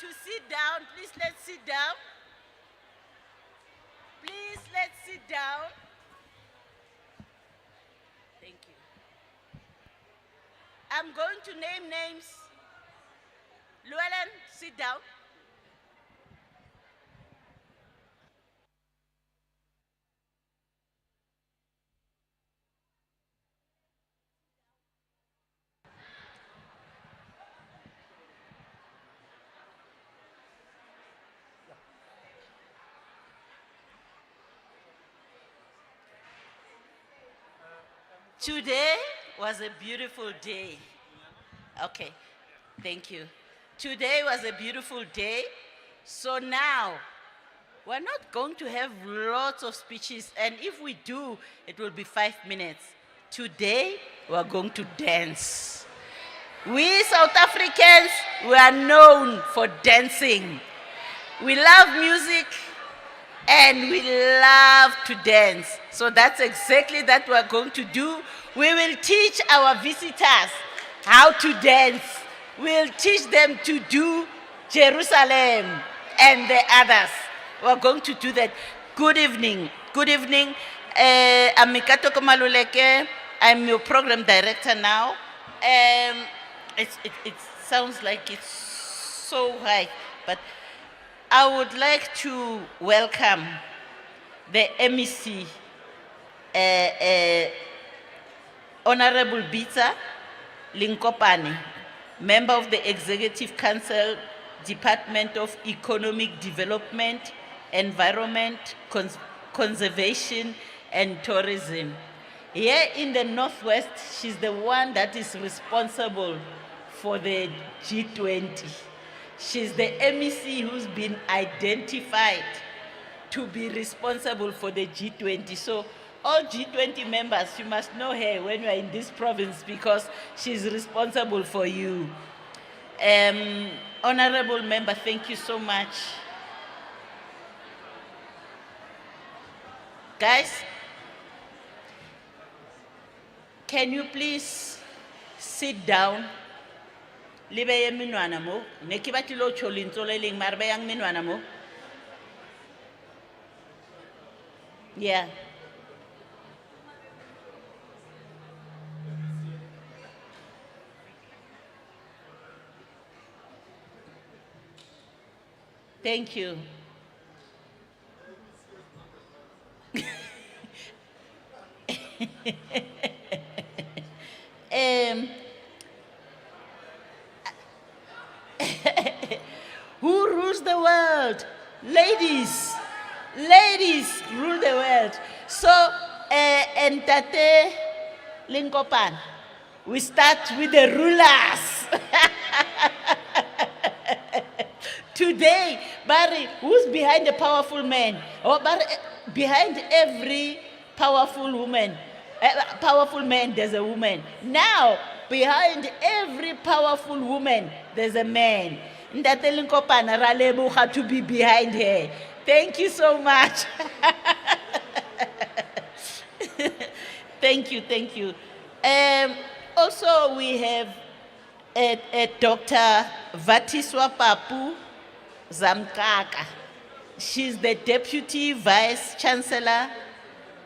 to sit down. Please, let's sit down. Please, let's sit down. Thank you. I'm going to name names. Llewellyn, sit down. Today was a beautiful day. Okay, thank you. Today was a beautiful day. So now, we're not going to have lots of speeches, and if we do, it will be 5 minutes. Today, we're going to dance. We South Africans, we are known for dancing. We love music, and we love to dance. So that's exactly that we're going to do. We will teach our visitors how to dance. We'll teach them to do Jerusalem and the others. We're going to do that. Good evening. Good evening. I'm Mikato Komaluleke. I'm your program director now. It sounds like it's so high, but I would like to welcome the MEC, Honorable Bita Linkopane, member of the Executive Council, Department of Economic Development, Environment, Conservation, and Tourism. Here in the Northwest, she's the one that is responsible for the G20. She's the MEC who's been identified to be responsible for the G20. So all G20 members, you must know her when you are in this province because she's responsible for you. Honorable member, thank you so much. Guys, can you please sit down? Libe minwana mo, nekibati lo cholinzole ling marbe yang minwana mo. Yeah. Thank you. Who rules the world? Ladies. Ladies rule the world. So, Entate Linkopan, we start with the rulers. Today, Barry, who's behind the powerful man? Or Barry, behind every powerful woman, powerful man, there's a woman. Now, behind every powerful woman, there's a man. Ndatelinkopan ralebuha to be behind her. Thank you so much. Thank you, thank you. Also, we have Dr. Vatiswa Papu Zamkaka. She's the Deputy Vice Chancellor,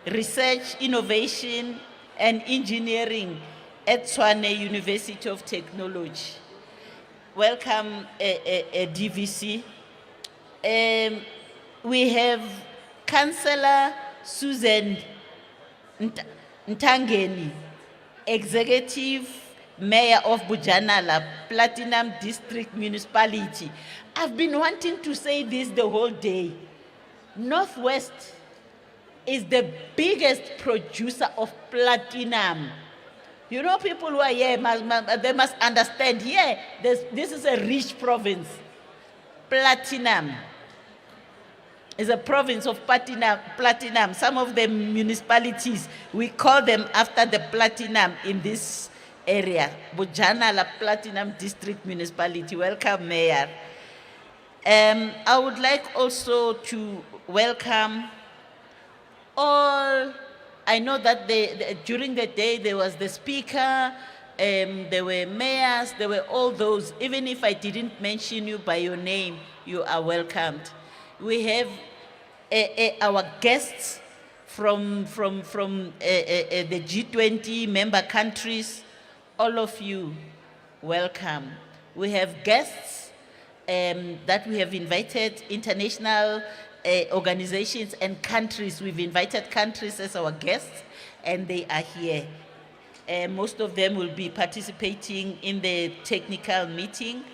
Research, Innovation, and Engineering at Tshwane University of Technology. Welcome, DVC. We have Councillor Susan Ntangeni, Executive Mayor of Bujanala, Platinum District Municipality. I've been wanting to say this the whole day. Northwest is the biggest producer of platinum. You know, people who are here, they must understand, here, this is a rich province. Platinum is a province of platinum. Some of the municipalities, we call them after the platinum in this area. Bujanala Platinum District Municipality. Welcome, Mayor. I would like also to welcome all. I know that during the day there was the speaker, there were mayors, there were all those. Even if I didn't mention you by your name, you are welcomed. We have our guests from the G20 member countries. All of you, welcome. We have guests that we have invited, international organizations and countries. We've invited countries as our guests, and they are here. Most of them will be participating in the technical meeting.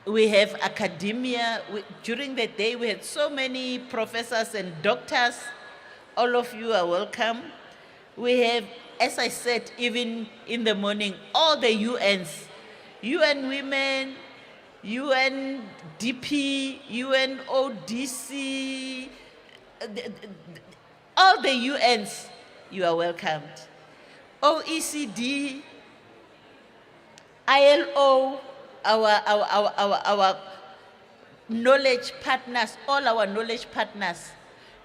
We have academia. During the day, we had so many professors and doctors. All of you are welcome. We have, as I said, even in the morning, all the UNs, UN Women, UNDP, UNODC, all the UNs, you are welcomed. OECD, ILO, our knowledge partners, all our knowledge partners,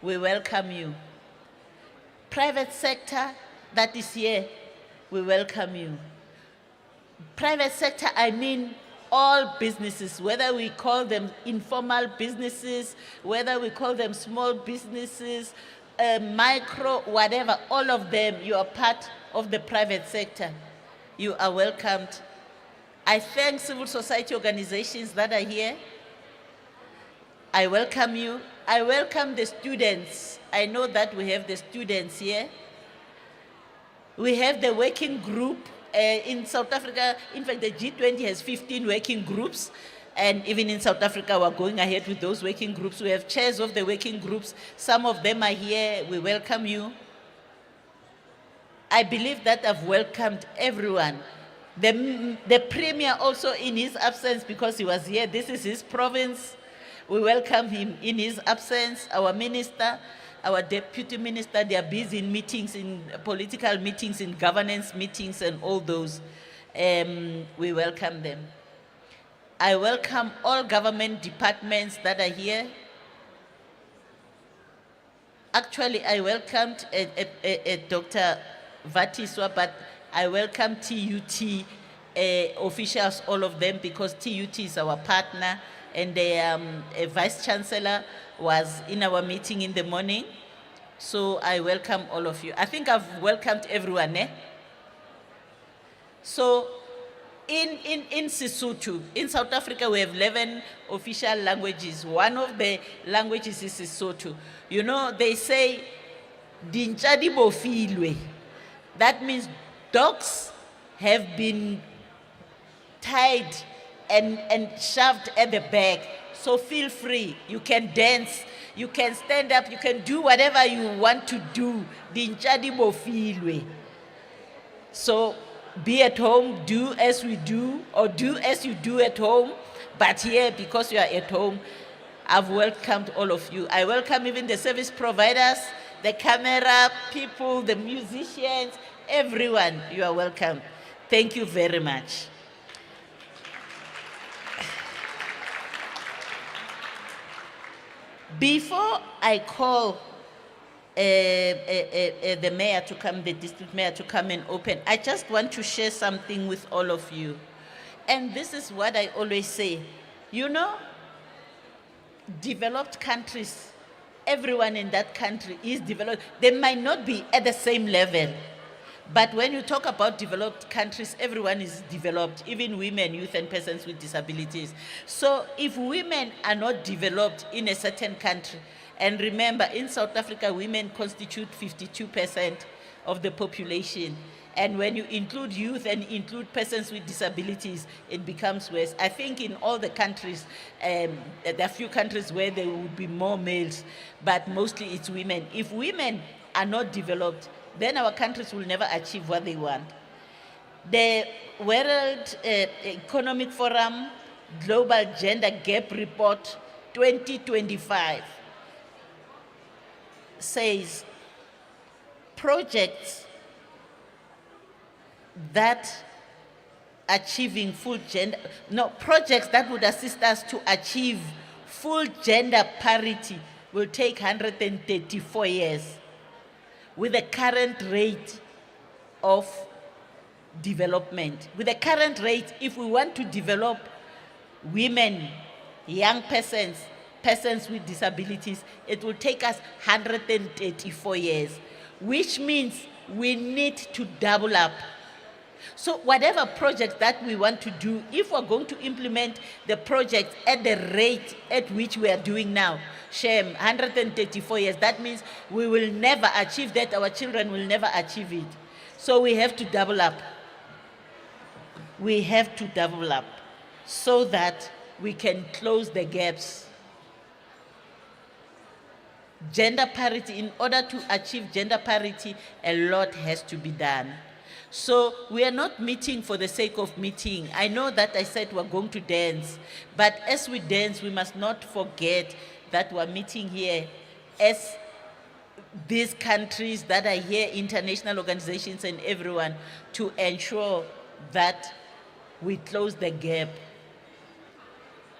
we welcome you. Private sector that is here, we welcome you. Private sector, I mean all businesses, whether we call them informal businesses, whether we call them small businesses, micro, whatever, all of them, you are part of the private sector. You are welcomed. I thank civil society organizations that are here. I welcome you. I welcome the students. I know that we have the students here. We have the working group in South Africa. In fact, the G20 has 15 working groups. And even in South Africa, we're going ahead with those working groups. We have chairs of the working groups. Some of them are here. We welcome you. I believe that I've welcomed everyone. The Premier also in his absence, because he was here, this is his province. We welcome him in his absence. Our minister, our deputy minister, they are busy in meetings, in political meetings, in governance meetings and all those. We welcome them. I welcome all government departments that are here. Actually, I welcomed Dr. Vatiswa, but I welcome TUT officials, all of them, because TUT is our partner, and the Vice Chancellor was in our meeting in the morning. So I welcome all of you. I think I've welcomed everyone, eh? So in Sesotho, in South Africa, we have 11 official languages. One of the languages is Sesotho. You know, they say, Dincha di bofilwe. That means dogs have been tied and shoved at the back. So feel free. You can dance, you can stand up, you can do whatever you want to do. Dincha di bofilwe. So be at home, do as we do, or do as you do at home. But here, because you are at home, I've welcomed all of you. I welcome even the service providers, the camera people, the musicians, everyone. You are welcome. Thank you very much. Before I call the mayor to come, the district mayor to come and open, I just want to share something with all of you. And this is what I always say. You know, developed countries, everyone in that country is developed. They might not be at the same level, but when you talk about developed countries, everyone is developed, even women, youth, and persons with disabilities. So if women are not developed in a certain country, and remember, in South Africa, women constitute 52% of the population. And when you include youth and include persons with disabilities, it becomes worse. I think in all the countries, there are few countries where there would be more males, but mostly it's women. If women are not developed, then our countries will never achieve what they want. The World Economic Forum Global Gender Gap Report 2025 says projects that achieving full gender, projects that would assist us to achieve full gender parity will take 134 years with a current rate of development. With the current rate, if we want to develop women, young persons, persons with disabilities, it will take us 134 years, which means we need to double up. So whatever project that we want to do, if we're going to implement the project at the rate at which we are doing now, shame, 134 years, that means we will never achieve that, our children will never achieve it. So we have to double up. We have to double up so that we can close the gaps. Gender parity, in order to achieve gender parity, a lot has to be done. So we are not meeting for the sake of meeting. I know that I said we're going to dance, but as we dance, we must not forget that we're meeting here as these countries that are here, international organizations and everyone, to ensure that we close the gap.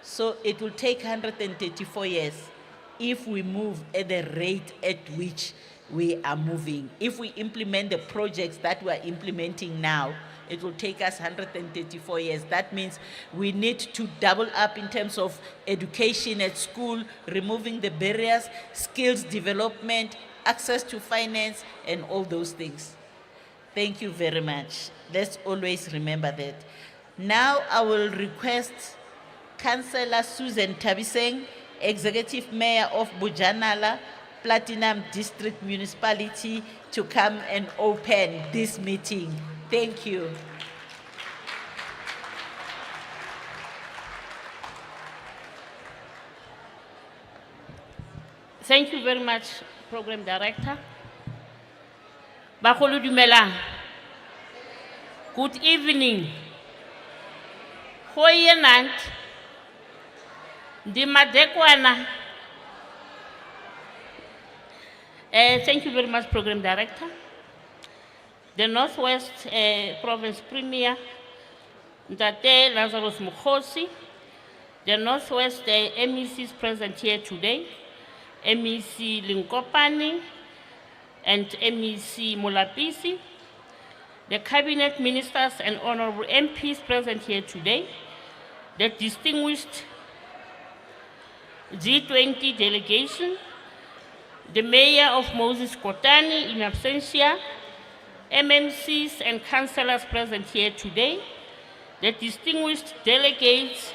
So it will take 134 years if we move at the rate at which we are moving. If we implement the projects that we are implementing now, it will take us 134 years. That means we need to double up in terms of education at school, removing the barriers, skills development, access to finance, and all those things. Thank you very much. Let's always remember that. Now I will request Councillor Susan Tabiseng, Executive Mayor of Bujanala, Platinum District Municipality, to come and open this meeting. Thank you. Thank you very much, Program Director. Bagolo dumelang. Good evening. Hoyenant. Dimadekwana. Thank you very much, Program Director. The Northwest Province Premier, Ntate Lazarus Mukhosi, the Northwest MECs present here today, MEC Linkopani and MEC Mulapisi, the Cabinet Ministers and Honorable MPs present here today, the distinguished G20 delegation, the Mayor of Moses Kotane in absentia, MMCs and councillors present here today, the distinguished delegates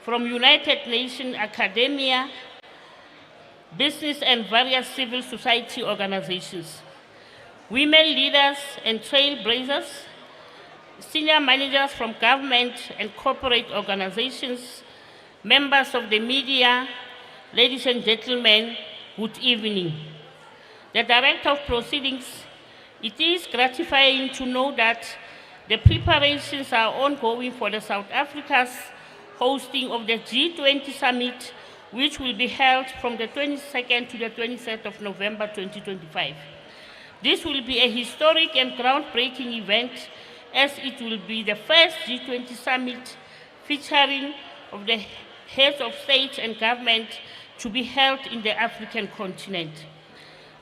from United Nations academia, business and various civil society organizations, women leaders and trailblazers, senior managers from government and corporate organizations, members of the media, ladies and gentlemen, good evening. The Director of Proceedings, it is gratifying to know that the preparations are ongoing for the South Africa's hosting of the G20 Summit, which will be held from the 22nd to the 23rd of November 2025. This will be a historic and groundbreaking event, as it will be the first G20 Summit featuring of the heads of state and government to be held in the African continent.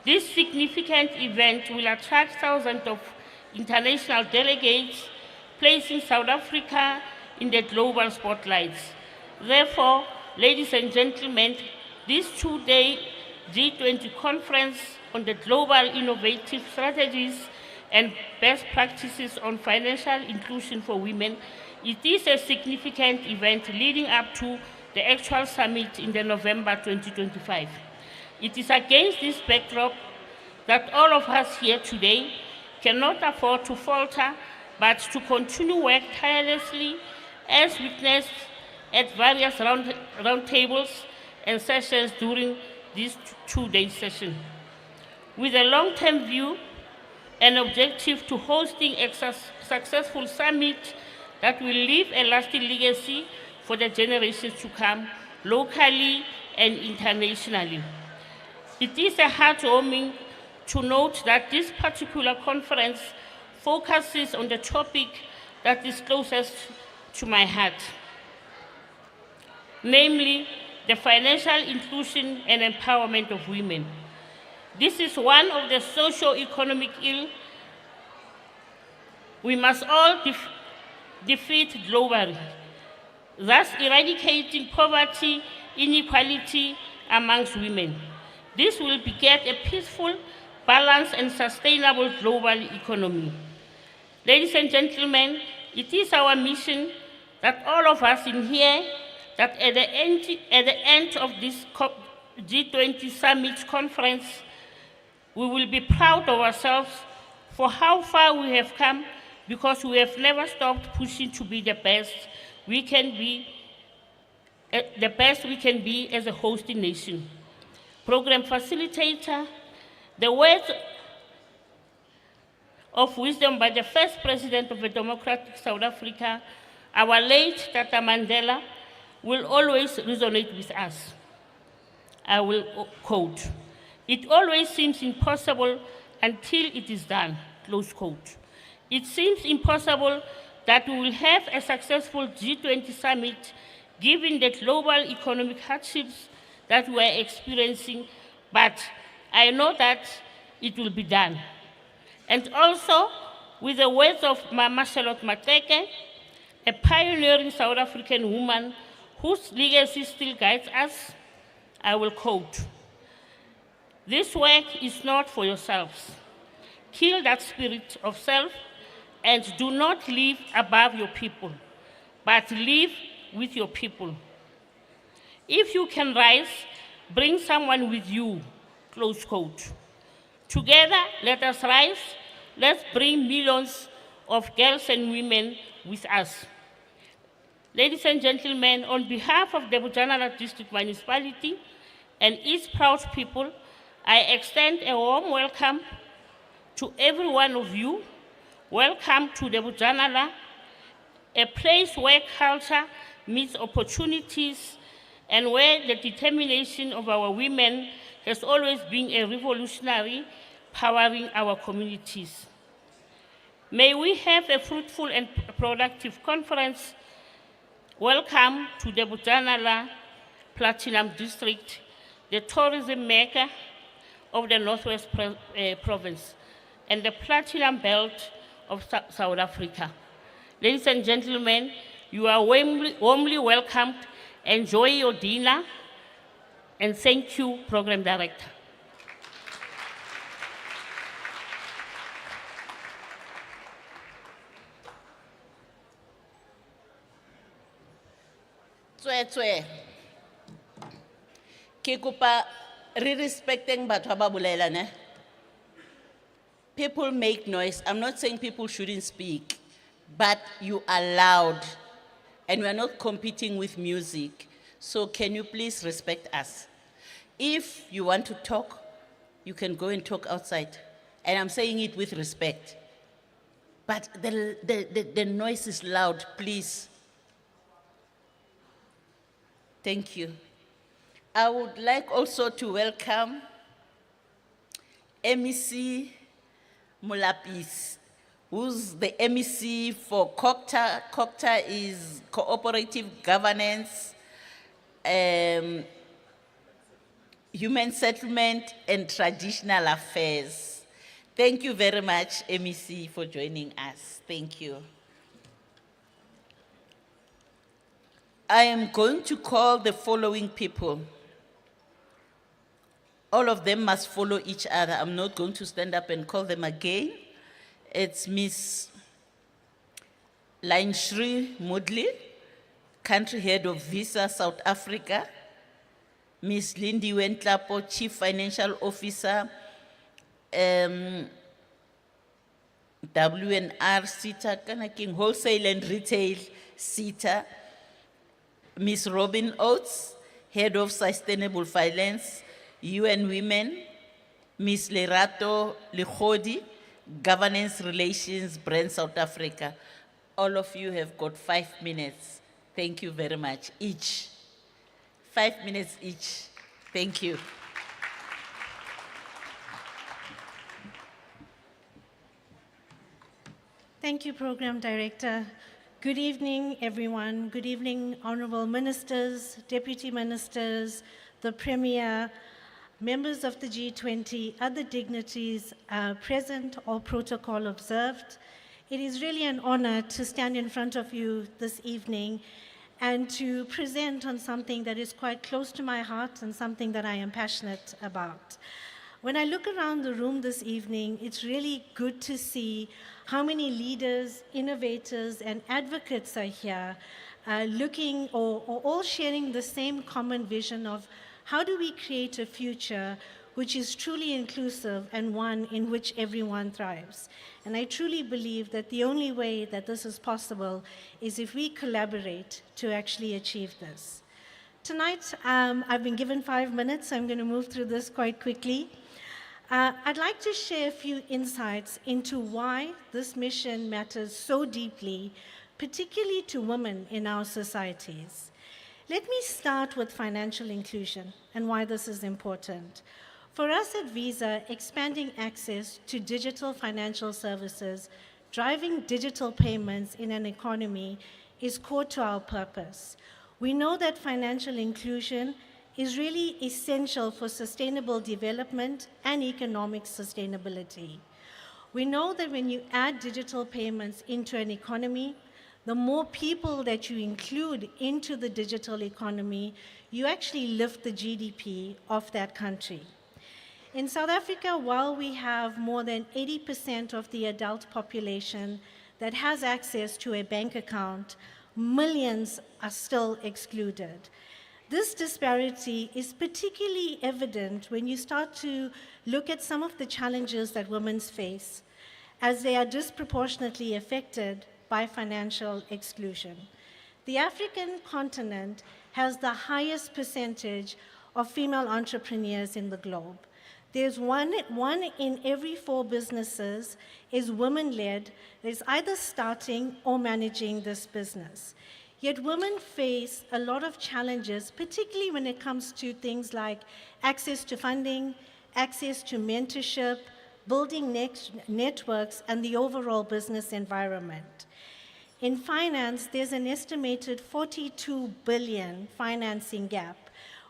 This significant event will attract thousands of international delegates, placing South Africa in the global spotlights. Therefore, ladies and gentlemen, this two-day G20 conference on the global innovative strategies and best practices on financial inclusion for women, it is a significant event leading up to the actual summit in the November 2025. It is against this backdrop that all of us here today cannot afford to falter, but to continue work tirelessly as witnessed at various roundtables and sessions during this two-day session. With a long-term view and objective to hosting a successful summit that will leave a lasting legacy for the generations to come, locally and internationally. It is a heartwarming to note that this particular conference focuses on the topic that is closest to my heart, namely the financial inclusion and empowerment of women. This is one of the socio-economic ills we must all defeat globally, thus eradicating poverty, inequality amongst women. This will beget a peaceful, balanced, and sustainable global economy. Ladies and gentlemen, it is our mission that all of us in here, that at the end of this G20 Summit Conference, we will be proud of ourselves for how far we have come, because we have never stopped pushing to be the best we can be, as a hosting nation. Program facilitator, the words of wisdom by the first president of a democratic South Africa, our late Tata Mandela, will always resonate with us. I will quote, "It always seems impossible until it is done," close quote. It seems impossible that we will have a successful G20 summit given the global economic hardships that we are experiencing, but I know that it will be done. And also, with the words of Mama Charlotte Mateke, a pioneering South African woman whose legacy still guides us, I will quote, "This work is not for yourselves. Kill that spirit of self and do not live above your people, but live with your people. If you can rise, bring someone with you," close quote. Together, let us rise. Let's bring millions of girls and women with us. Ladies and gentlemen, on behalf of the Bujanala District Municipality and its proud people, I extend a warm welcome to every one of you. Welcome to the Bujanala, a place where culture meets opportunities and where the determination of our women has always been a revolutionary, powering our communities. May we have a fruitful and productive conference. Welcome to the Bujanala Platinum District, the tourism mecca of the Northwest Province and the Platinum Belt of South Africa. Ladies and gentlemen, you are warmly welcomed. Enjoy your dinner, and thank you, Program Director. Tswe. Ke kopa re respecting batho ba ba bolela, ne? People make noise. I'm not saying people shouldn't speak, but you are loud, and we are not competing with music. So can you please respect us? If you want to talk, you can go and talk outside. And I'm saying it with respect. But the noise is loud, please. Thank you. I would like also to welcome MEC Mulapis, who's the MEC for COCTA. COCTA is Cooperative Governance, Human Settlement and Traditional Affairs. Thank you very much, MEC, for joining us. Thank you. I am going to call the following people. All of them must follow each other. I'm not going to stand up and call them again. It's Miss Lainshri Mudli, Country Head of Visa, South Africa. Miss Lindy Wentlapo, Chief Financial Officer, WNR SITA, Kanaking Wholesale and Retail SITA. Miss Robin Oates, Head of Sustainable Finance, UN Women. Miss Lerato Likhodi, Governance Relations, Brand South Africa. All of you have got 5 minutes. Thank you very much. Each. 5 minutes each. Thank you. Thank you, Program Director. Good evening, everyone. Good evening, Honorable Ministers, Deputy Ministers, the Premier, members of the G20, other dignitaries present or protocol observed. It is really an honor to stand in front of you this evening and to present on something that is quite close to my heart and something that I am passionate about. When I look around the room this evening, it's really good to see how many leaders, innovators, and advocates are here looking or all sharing the same common vision of how do we create a future which is truly inclusive and one in which everyone thrives. And I truly believe that the only way that this is possible is if we collaborate to actually achieve this. Tonight, I've been given 5 minutes, so I'm going to move through this quite quickly. I'd like to share a few insights into why this mission matters so deeply, particularly to women in our societies. Let me start with financial inclusion and why this is important. For us at Visa, expanding access to digital financial services, driving digital payments in an economy is core to our purpose. We know that financial inclusion is really essential for sustainable development and economic sustainability. We know that when you add digital payments into an economy, the more people that you include into the digital economy, you actually lift the GDP of that country. In South Africa, while we have more than 80% of the adult population that has access to a bank account, millions are still excluded. This disparity is particularly evident when you start to look at some of the challenges that women face, as they are disproportionately affected by financial exclusion. The African continent has the highest percentage of female entrepreneurs in the globe. There's one in every 4 businesses is women-led, that's either starting or managing this business. Yet women face a lot of challenges, particularly when it comes to things like access to funding, access to mentorship, building networks, and the overall business environment. In finance, there's an estimated 42 billion financing gap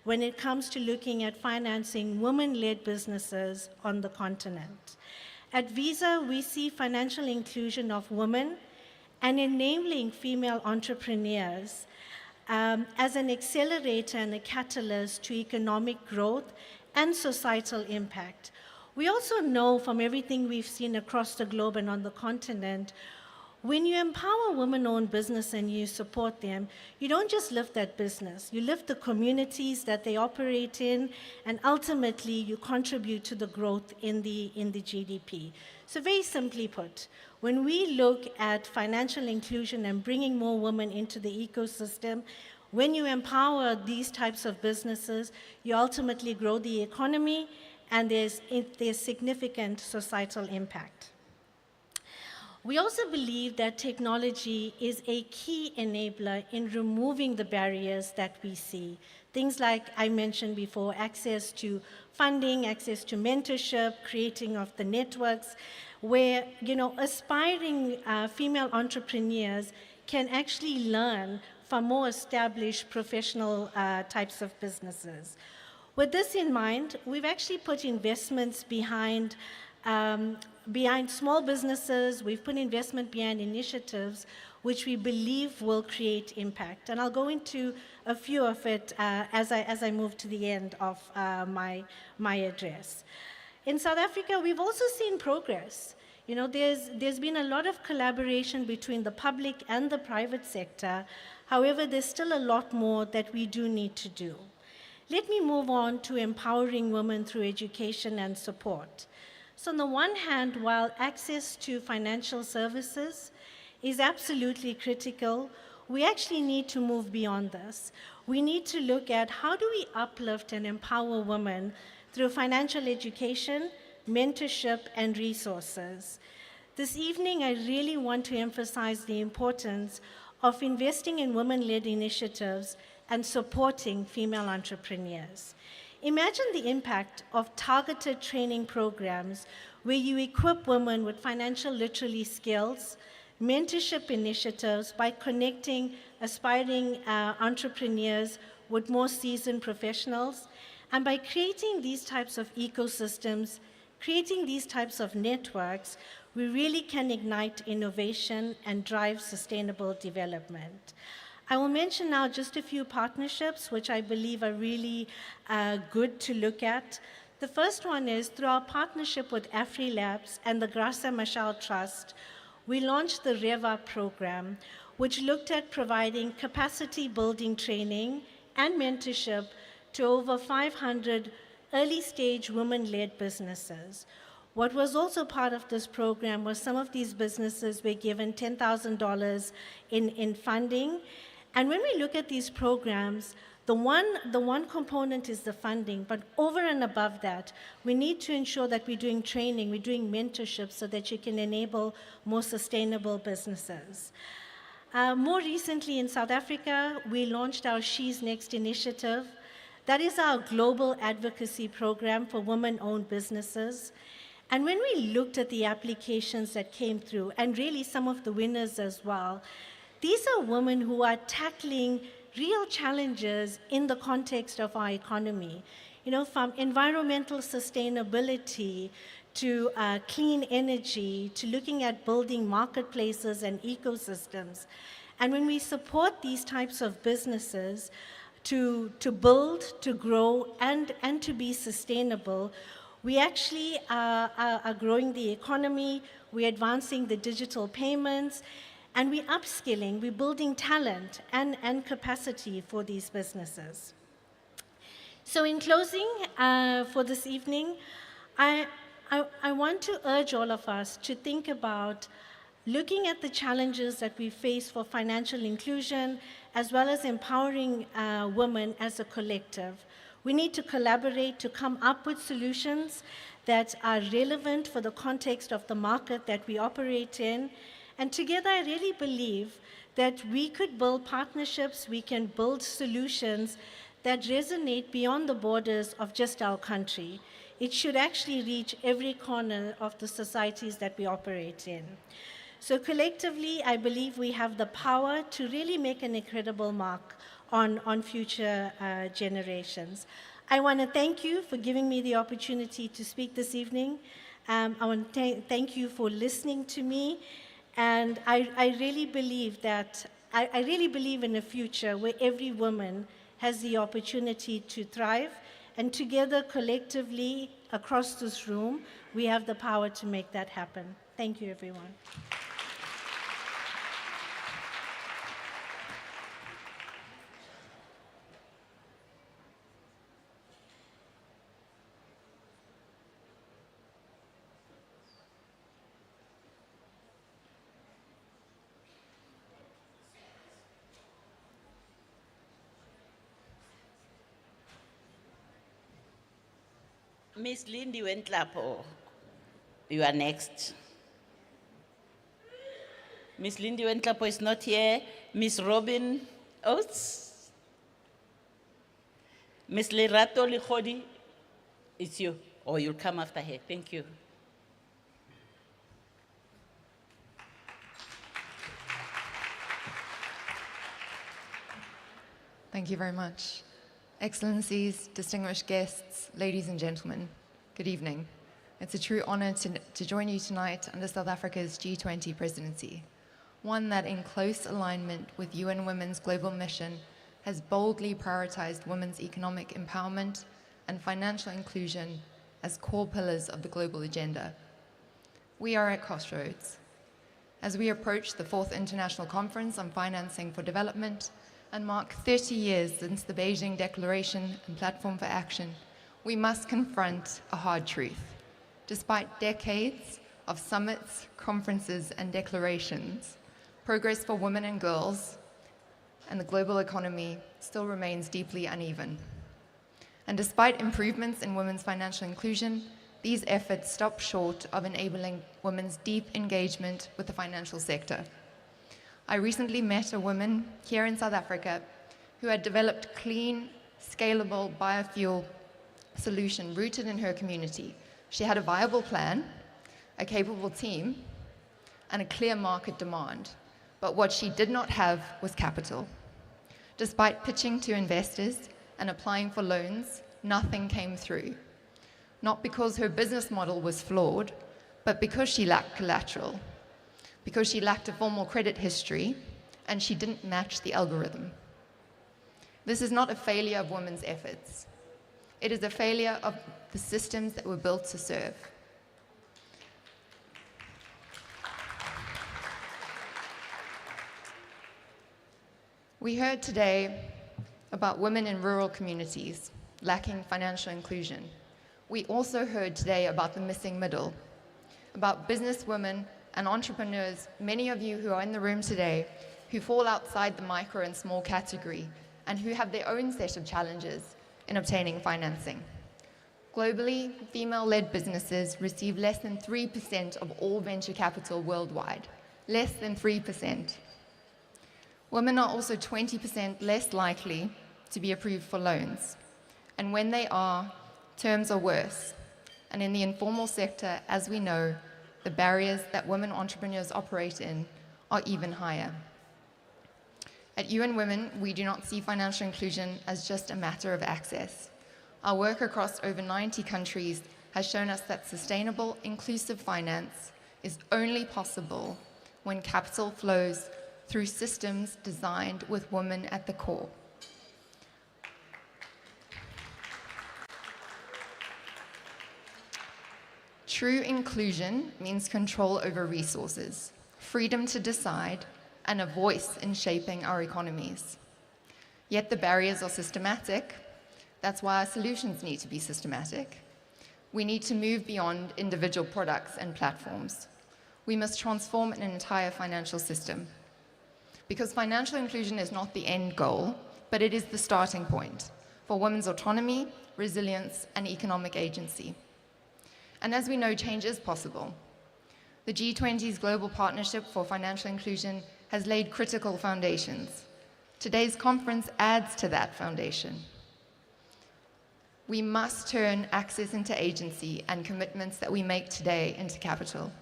when it comes to looking at financing women-led businesses on the continent. At Visa, we see financial inclusion of women and enabling female entrepreneurs as an accelerator and a catalyst to economic growth and societal impact. We also know from everything we've seen across the globe and on the continent, when you empower women-owned business and you support them, you don't just lift that business, you lift the communities that they operate in, and ultimately you contribute to the growth in the GDP. So very simply put, when we look at financial inclusion and bringing more women into the ecosystem, when you empower these types of businesses, you ultimately grow the economy, and there's significant societal impact. We also believe that technology is a key enabler in removing the barriers that we see. Things like I mentioned before, access to funding, access to mentorship, creating of the networks, where aspiring female entrepreneurs can actually learn from more established professional types of businesses. With this in mind, we've actually put investments behind small businesses. We've put investment behind initiatives which we believe will create impact. And I'll go into a few of it as I move to the end of my address. In South Africa, we've also seen progress. There's been a lot of collaboration between the public and the private sector. However, there's still a lot more that we do need to do. Let me move on to empowering women through education and support. So on the one hand, while access to financial services is absolutely critical, we actually need to move beyond this. We need to look at how do we uplift and empower women through financial education, mentorship, and resources. This evening, I really want to emphasize the importance of investing in women-led initiatives and supporting female entrepreneurs. Imagine the impact of targeted training programs where you equip women with financial literacy skills, mentorship initiatives by connecting aspiring entrepreneurs with more seasoned professionals, and by creating these types of ecosystems, Creating these types of networks, we really can ignite innovation and drive sustainable development. I will mention now just a few partnerships which I believe are really good to look at. The first one is through our partnership with AfriLabs and the Graça Machel Trust, we launched the REVA program, which looked at providing capacity building training and mentorship to over 500 early stage women-led businesses. What was also part of this program was some of these businesses were given $10,000 in funding. And when we look at these programs, the one component is the funding, but over and above that, we need to ensure that we're doing training, we're doing mentorship so that you can enable more sustainable businesses. More recently in South Africa, we launched our She's Next initiative. That is our global advocacy program for women-owned businesses. And when we looked at the applications that came through, and really some of the winners as well, these are women who are tackling real challenges in the context of our economy. You know, from environmental sustainability to clean energy, to looking at building marketplaces and ecosystems. And when we support these types of businesses to build, to grow, and to be sustainable, we actually are growing the economy, we're advancing the digital payments, and we're upskilling, we're building talent and capacity for these businesses. So in closing for this evening, I want to urge all of us to think about looking at the challenges that we face for financial inclusion, as well as empowering women as a collective. We need to collaborate to come up with solutions that are relevant for the context of the market that we operate in. And together, I really believe that we could build partnerships, we can build solutions that resonate beyond the borders of just our country. It should actually reach every corner of the societies that we operate in. So collectively, I believe we have the power to really make an incredible mark on future generations. I want to thank you for giving me the opportunity to speak this evening. I want to thank you for listening to me. And I really believe that, I really believe in a future where every woman has the opportunity to thrive. And together, collectively, across this room, we have the power to make that happen. Thank you, everyone. Miss Lindy Wentlapo, you are next. Miss Lindy Wentlapo is not here. Miss Robin Oates. Miss Lerato Likhodi, it's you. Or you'll come after her. Thank you. Thank you very much. Excellencies, distinguished guests, ladies and gentlemen, good evening. It's a true honor to join you tonight under South Africa's G20 presidency, one that in close alignment with UN Women's global mission has boldly prioritized women's economic empowerment and financial inclusion as core pillars of the global agenda. We are at crossroads. As we approach the 4th International Conference on Financing for Development, and mark 30 years since the Beijing Declaration and Platform for Action, we must confront a hard truth. Despite decades of summits, conferences, and declarations, progress for women and girls and the global economy still remains deeply uneven. And despite improvements in women's financial inclusion, these efforts stop short of enabling women's deep engagement with the financial sector. I recently met a woman here in South Africa who had developed clean, scalable biofuel solution rooted in her community. She had a viable plan, a capable team, and a clear market demand. But what she did not have was capital. Despite pitching to investors and applying for loans, nothing came through. not because her business model was flawed, but because she lacked collateral, because she lacked a formal credit history, and she didn't match the algorithm. This is not a failure of women's efforts. It is a failure of the systems that were built to serve. We heard today about women in rural communities lacking financial inclusion. We also heard today about the missing middle, about businesswomen and entrepreneurs, many of you who are in the room today, who fall outside the micro and small category and who have their own set of challenges in obtaining financing. Globally, female-led businesses receive less than 3% of all venture capital worldwide. Less than 3%. Women are also 20% less likely to be approved for loans. And when they are, terms are worse. And in the informal sector, as we know, the barriers that women entrepreneurs operate in are even higher. At UN Women, we do not see financial inclusion as just a matter of access. Our work across over 90 countries has shown us that sustainable, inclusive finance is only possible when capital flows through systems designed with women at the core. True inclusion means control over resources, freedom to decide, and a voice in shaping our economies. Yet the barriers are systematic. That's why our solutions need to be systematic. We need to move beyond individual products and platforms. We must transform an entire financial system. Because financial inclusion is not the end goal, but it is the starting point for women's autonomy, resilience, and economic agency. And as we know, change is possible. The G20's Global Partnership for Financial Inclusion has laid critical foundations. Today's conference adds to that foundation. We must turn access into agency and commitments that we make today into capital.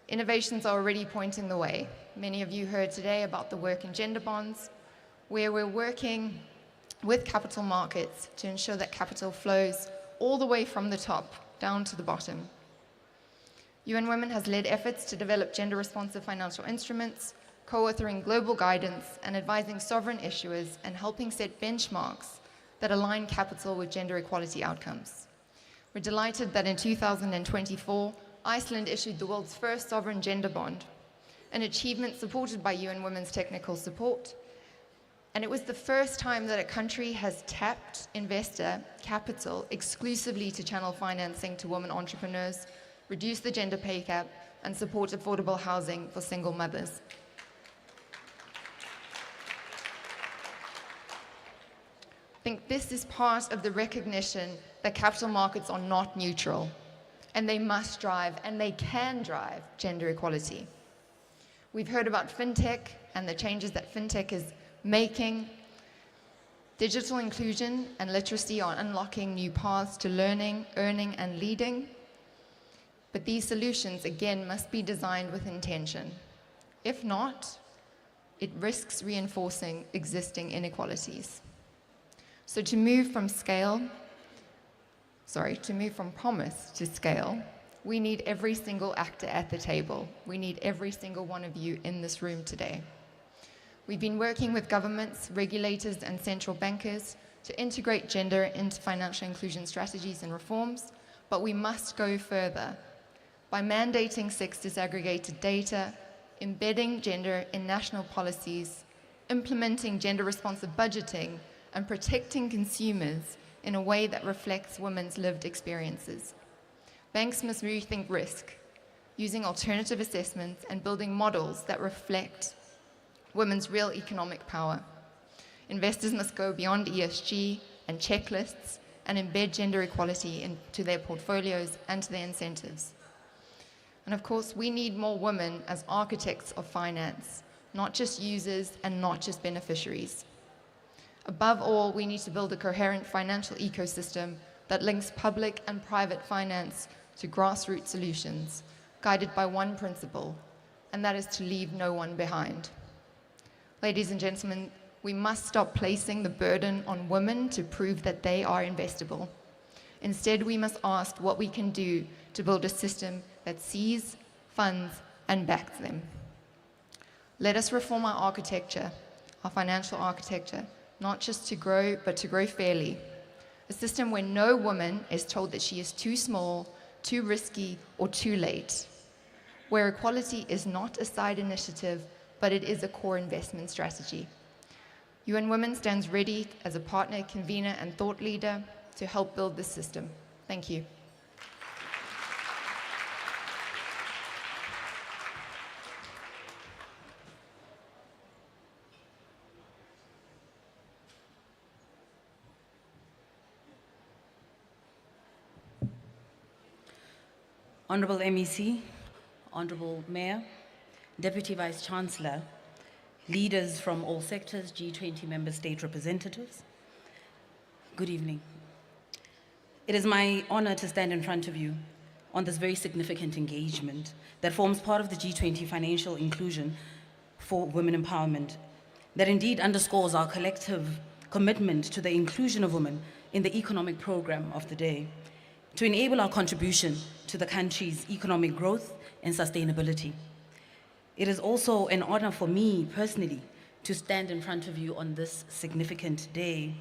Innovations are already pointing the way. Many of you heard today about the work in gender bonds, where we're working with capital markets to ensure that capital flows all the way from the top down to the bottom. UN Women has led efforts to develop gender-responsive financial instruments, co-authoring global guidance and advising sovereign issuers and helping set benchmarks that align capital with gender equality outcomes. We're delighted that in 2024, Iceland issued the world's first sovereign gender bond, an achievement supported by UN Women's technical support. And it was the first time that a country has tapped investor capital exclusively to channel financing to women entrepreneurs, reduce the gender pay gap, and support affordable housing for single mothers. I think this is part of the recognition that capital markets are not neutral, and they must drive, and they can drive, gender equality. We've heard about fintech and the changes that fintech is making. Digital inclusion and literacy are unlocking new paths to learning, earning, and leading. But these solutions, again, must be designed with intention. If not, it risks reinforcing existing inequalities. So to move from promise to scale, we need every single actor at the table. We need every single one of you in this room today. We've been working with governments, regulators, and central bankers to integrate gender into financial inclusion strategies and reforms, but we must go further by mandating sex disaggregated data, embedding gender in national policies, implementing gender-responsive budgeting, and protecting consumers in a way that reflects women's lived experiences. Banks must rethink risk, using alternative assessments and building models that reflect women's real economic power. Investors must go beyond ESG and checklists and embed gender equality into their portfolios and to their incentives. And of course, we need more women as architects of finance, not just users and not just beneficiaries. Above all, we need to build a coherent financial ecosystem that links public and private finance to grassroots solutions, guided by one principle, and that is to leave no one behind. Ladies and gentlemen, we must stop placing the burden on women to prove that they are investable. Instead, we must ask what we can do to build a system that sees, funds, and backs them. Let us reform our architecture, our financial architecture, not just to grow, but to grow fairly. A system where no woman is told that she is too small, too risky, or too late. Where equality is not a side initiative, but it is a core investment strategy. UN Women stands ready as a partner, convener, and thought leader to help build this system. Thank you. Honorable MEC, Honorable Mayor, Deputy Vice Chancellor, leaders from all sectors, G20 member state representatives, good evening. It is my honor to stand in front of you on this very significant engagement that forms part of the G20 financial inclusion for women empowerment, that indeed underscores our collective commitment to the inclusion of women in the economic program of the day, to enable our contribution to the country's economic growth and sustainability. It is also an honor for me personally to stand in front of you on this significant day.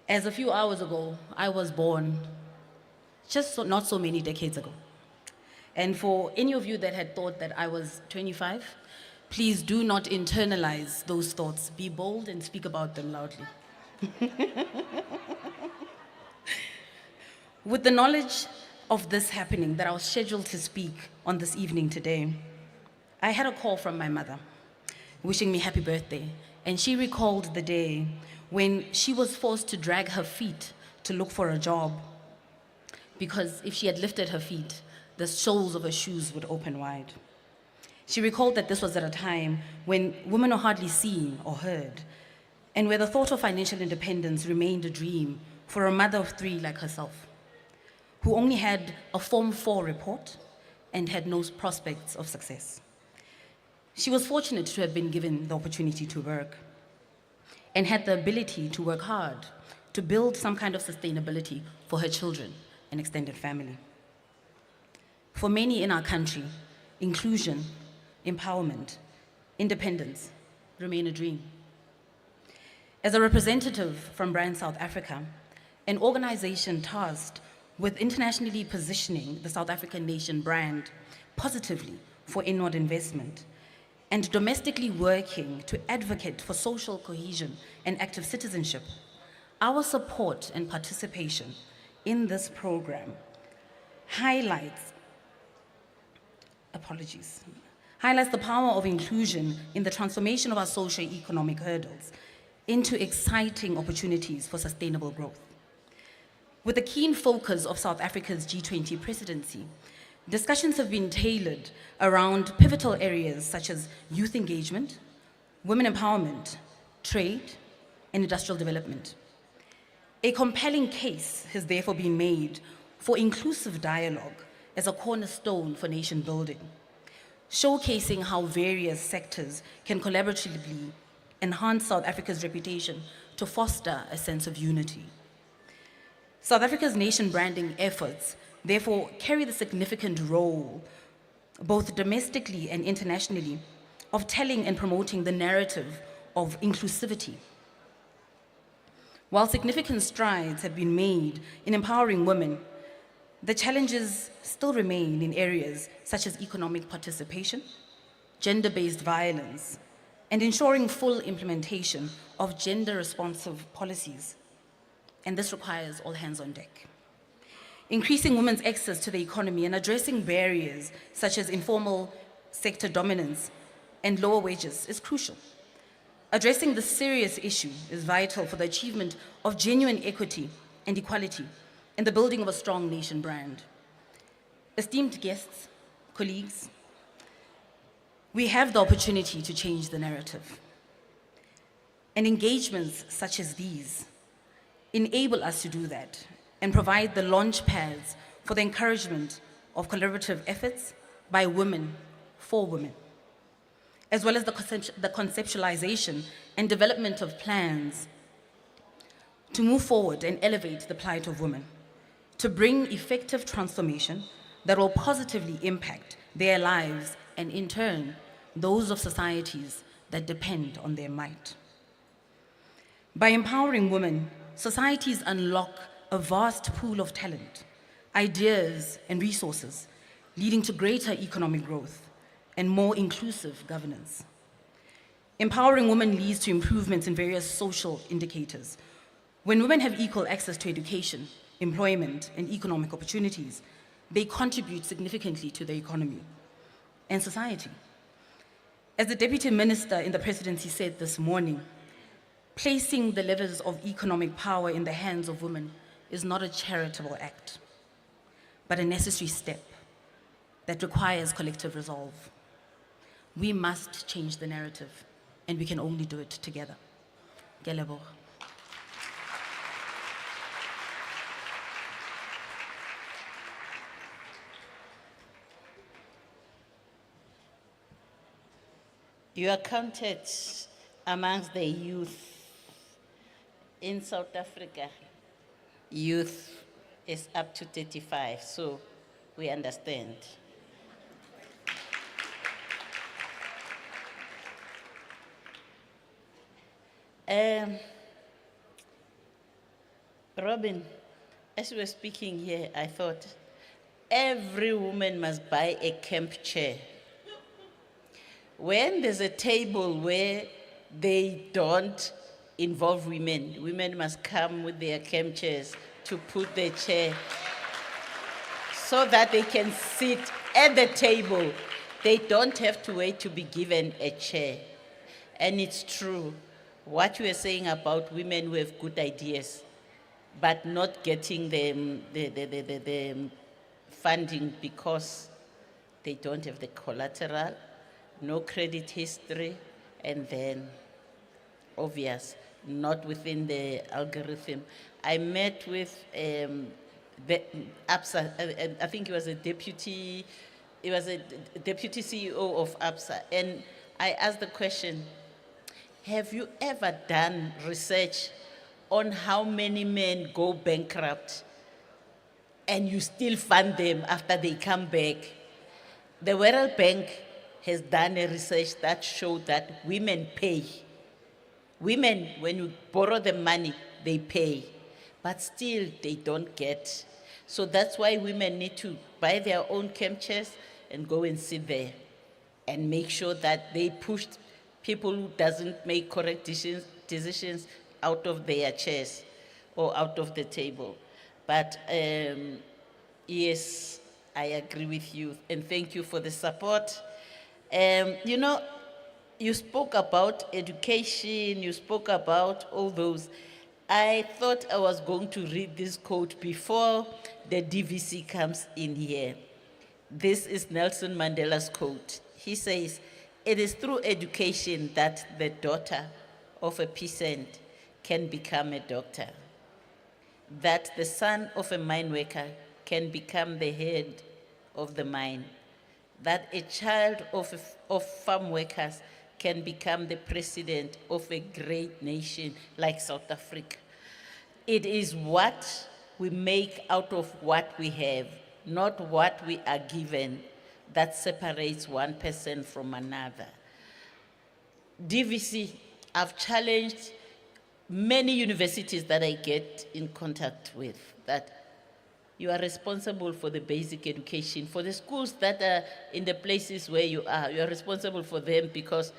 As a few hours ago, I was born not so many decades ago. And for any of you that had thought that I was 25, please do not internalize those thoughts. Be bold and speak about them loudly. With the knowledge of this happening, that I was scheduled to speak on this evening today, I had a call from my mother wishing me happy birthday. And she recalled the day when she was forced to drag her feet to look for a job, because if she had lifted her feet, the soles of her shoes would open wide. She recalled that this was at a time when women were hardly seen or heard, and where the thought of financial independence remained a dream for a mother of three like herself, who only had a Form 4 report and had no prospects of success. She was fortunate to have been given the opportunity to work and had the ability to work hard to build some kind of sustainability for her children and extended family. For many in our country, inclusion, empowerment, independence remain a dream. As a representative from Brand South Africa, an organization tasked with internationally positioning the South African nation brand positively for inward investment, and domestically working to advocate for social cohesion and active citizenship, our support and participation in this program highlights the power of inclusion in the transformation of our socio-economic hurdles into exciting opportunities for sustainable growth. With the keen focus of South Africa's G20 presidency, discussions have been tailored around pivotal areas such as youth engagement, women empowerment, trade, and industrial development. A compelling case has therefore been made for inclusive dialogue as a cornerstone for nation building, showcasing how various sectors can collaboratively enhance South Africa's reputation to foster a sense of unity. South Africa's nation branding efforts therefore carry the significant role, both domestically and internationally, of telling and promoting the narrative of inclusivity. While significant strides have been made in empowering women, the challenges still remain in areas such as economic participation, gender-based violence, and ensuring full implementation of gender-responsive policies. And this requires all hands on deck. Increasing women's access to the economy and addressing barriers such as informal sector dominance and lower wages is crucial. Addressing this serious issue is vital for the achievement of genuine equity and equality and the building of a strong nation brand. Esteemed guests, colleagues, we have the opportunity to change the narrative. And engagements such as these enable us to do that and provide the launch pads for the encouragement of collaborative efforts by women for women, as well as the conceptualization and development of plans to move forward and elevate the plight of women, to bring effective transformation that will positively impact their lives and, in turn, those of societies that depend on their might. By empowering women, societies unlock a vast pool of talent, ideas, and resources, leading to greater economic growth and more inclusive governance. Empowering women leads to improvements in various social indicators. When women have equal access to education, employment, and economic opportunities, they contribute significantly to the economy and society. As the Deputy Minister in the Presidency said this morning, placing the levers of economic power in the hands of women is not a charitable act, but a necessary step that requires collective resolve. We must change the narrative, and we can only do it together. Ke a leboha. You are counted amongst the youth in South Africa. Youth is up to 35, so we understand. Robin, as we were speaking here, I thought every woman must buy a camp chair. When there's a table where they don't involve women, women must come with their camp chairs to put their chair so that they can sit at the table. They don't have to wait to be given a chair. And it's true, what you were saying about women who have good ideas, but not getting the funding because they don't have the collateral, no credit history, and then obvious, not within the algorithm. I met with the APSA, I think he was a deputy CEO of APSA, and I asked the question, have you ever done research on how many men go bankrupt and you still fund them after they come back? The World Bank has done a research that showed that women pay. Women, when you borrow the money, they pay, but still they don't get. So that's why women need to buy their own camp chairs and go and sit there and make sure that they push people who doesn't make correct decisions out of their chairs or out of the table. But yes, I agree with you, and thank you for the support. You know, you spoke about education, you spoke about all those. I thought I was going to read this quote before the DVC comes in here. This is Nelson Mandela's quote. He says, "It is through education that the daughter of a peasant can become a doctor, that the son of a mine worker can become the head of the mine, that a child of farm workers can become the president of a great nation like South Africa. It is what we make out of what we have, not what we are given, that separates one person from another." DVC, I've challenged many universities that I get in contact with that you are responsible for the basic education. For the schools that are in the places where you are responsible for them, because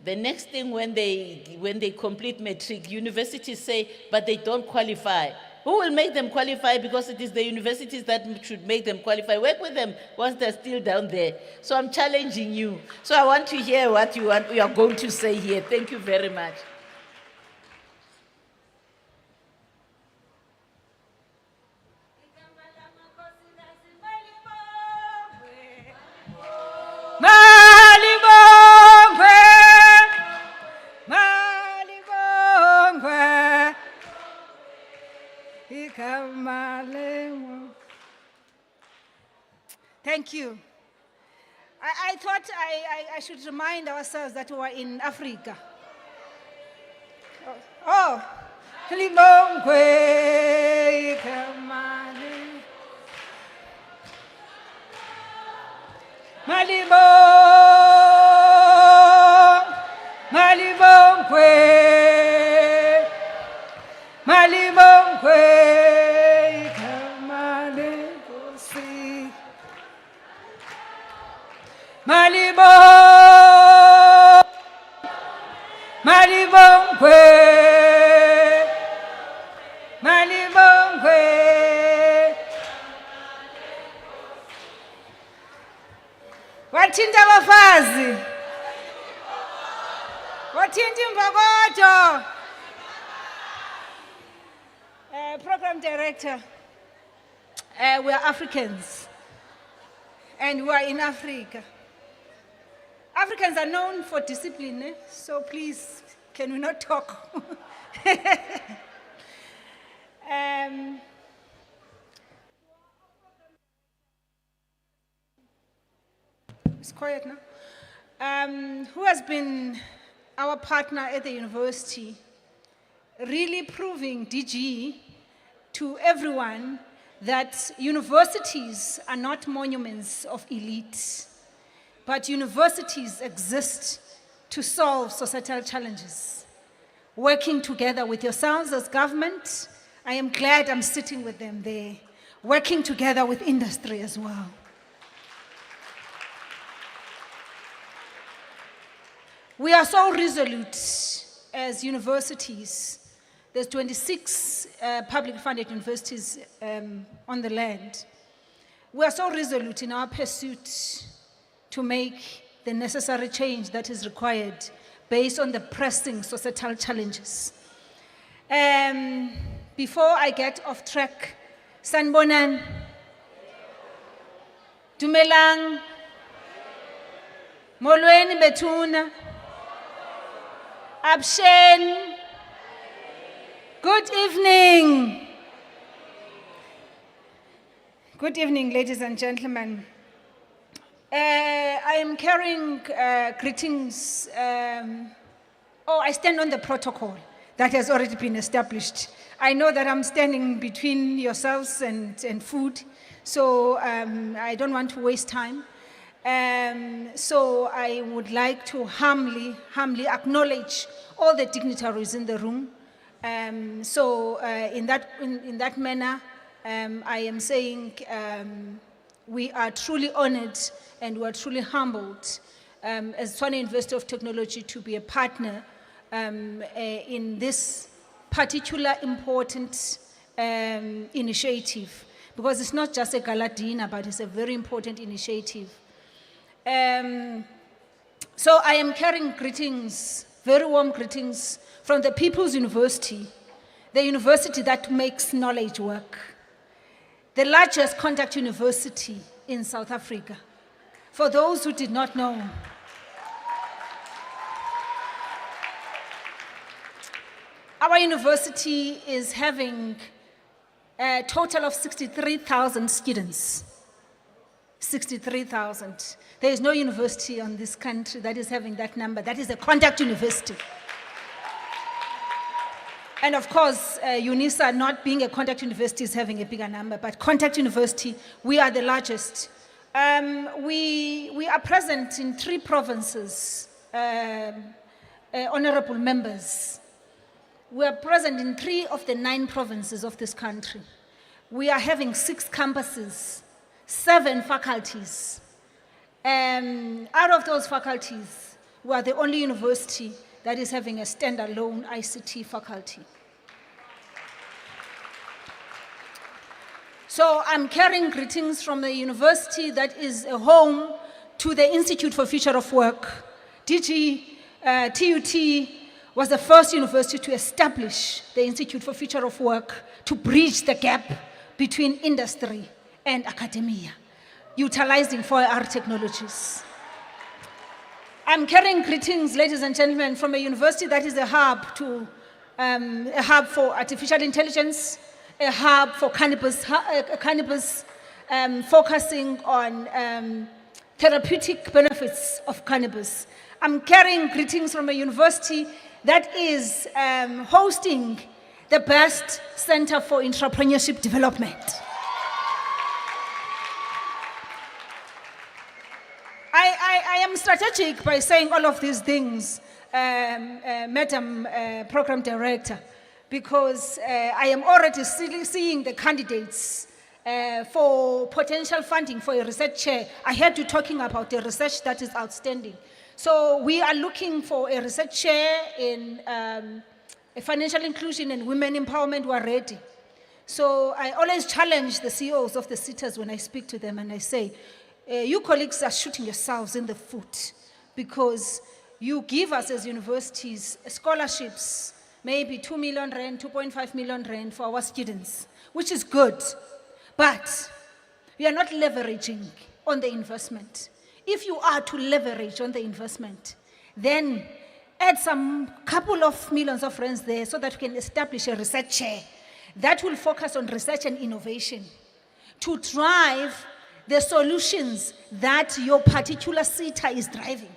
the next thing when they complete matric, universities say, but they don't qualify. Who will make them qualify? Because it is the universities that should make them qualify. Work with them once they're still down there. So I'm challenging you. So I want to hear what you are going to say here. Thank you very much. Thank you. I thought I should remind ourselves that we were in Africa. Oh, Lilongwe, Kamale. Malibong, Malibong kwe, Malibong kwe, kamale kosi. Malibong, Malibong kwe, Malibong kwe. Wathinta abafazi. Wathinta imbokodo. Program director. We are Africans. And we are in Africa. Africans are known for discipline, so please, can we not talk? It's quiet now. Who has been our partner at the university, really proving DG to everyone that universities are not monuments of elite, but universities exist to solve societal challenges. Working together with yourselves as government, I am glad I'm sitting with them there, working together with industry as well. We are so resolute as universities. There's 26 publicly funded universities on the land. We are so resolute in our pursuit to make the necessary change that is required based on the pressing societal challenges. Before I get off track, Sanbonan, Dumelang, Molweni Betuna, Abshen, good evening. Good evening, ladies and gentlemen. I am carrying greetings. I stand on the protocol that has already been established. I know that I'm standing between yourselves and food, so I don't want to waste time. So I would like to humbly acknowledge all the dignitaries in the room. In that manner, I am saying we are truly honored and we are truly humbled as Tshwane University of Technology to be a partner in this particular important initiative, because it's not just a gala dinner, but it's a very important initiative. So I am carrying greetings, very warm greetings from the People's University, the university that makes knowledge work, the largest contact university in South Africa. For those who did not know, our university is having a total of 63,000 students. 63,000. There is no university on this country that is having that number. That is a contact university. And of course, UNISA, not being a contact university, is having a bigger number. But contact university, we are the largest. We are present in 3 provinces, honorable members. We are present in 3 of the 9 provinces of this country. We are having 6 campuses, 7 faculties. Out of those faculties, we are the only university that is having a standalone ICT faculty. So I'm carrying greetings from the university that is a home to the Institute for Future of Work. TUT was the first university to establish the Institute for Future of Work to bridge the gap between industry and academia, utilizing 4R technologies. I'm carrying greetings, ladies and gentlemen, from a university that is a hub for artificial intelligence, a hub for cannabis, focusing on therapeutic benefits of cannabis. I'm carrying greetings from a university that is hosting the best Center for Entrepreneurship Development. strategic by saying all of these things, Madam Program Director, because I am already seeing the candidates for potential funding for a research chair. I heard you talking about the research that is outstanding. So we are looking for a research chair in financial inclusion and women empowerment. We are ready. So I always challenge the CEOs of the SETAs when I speak to them, and I say, you colleagues are shooting yourselves in the foot, because you give us as universities scholarships, maybe 2 million rand, 2.5 million rand for our students, which is good. But we are not leveraging on the investment. If you are to leverage on the investment, then add some couple of millions of rands there so that we can establish a research chair that will focus on research and innovation to drive the solutions that your particular SETA is driving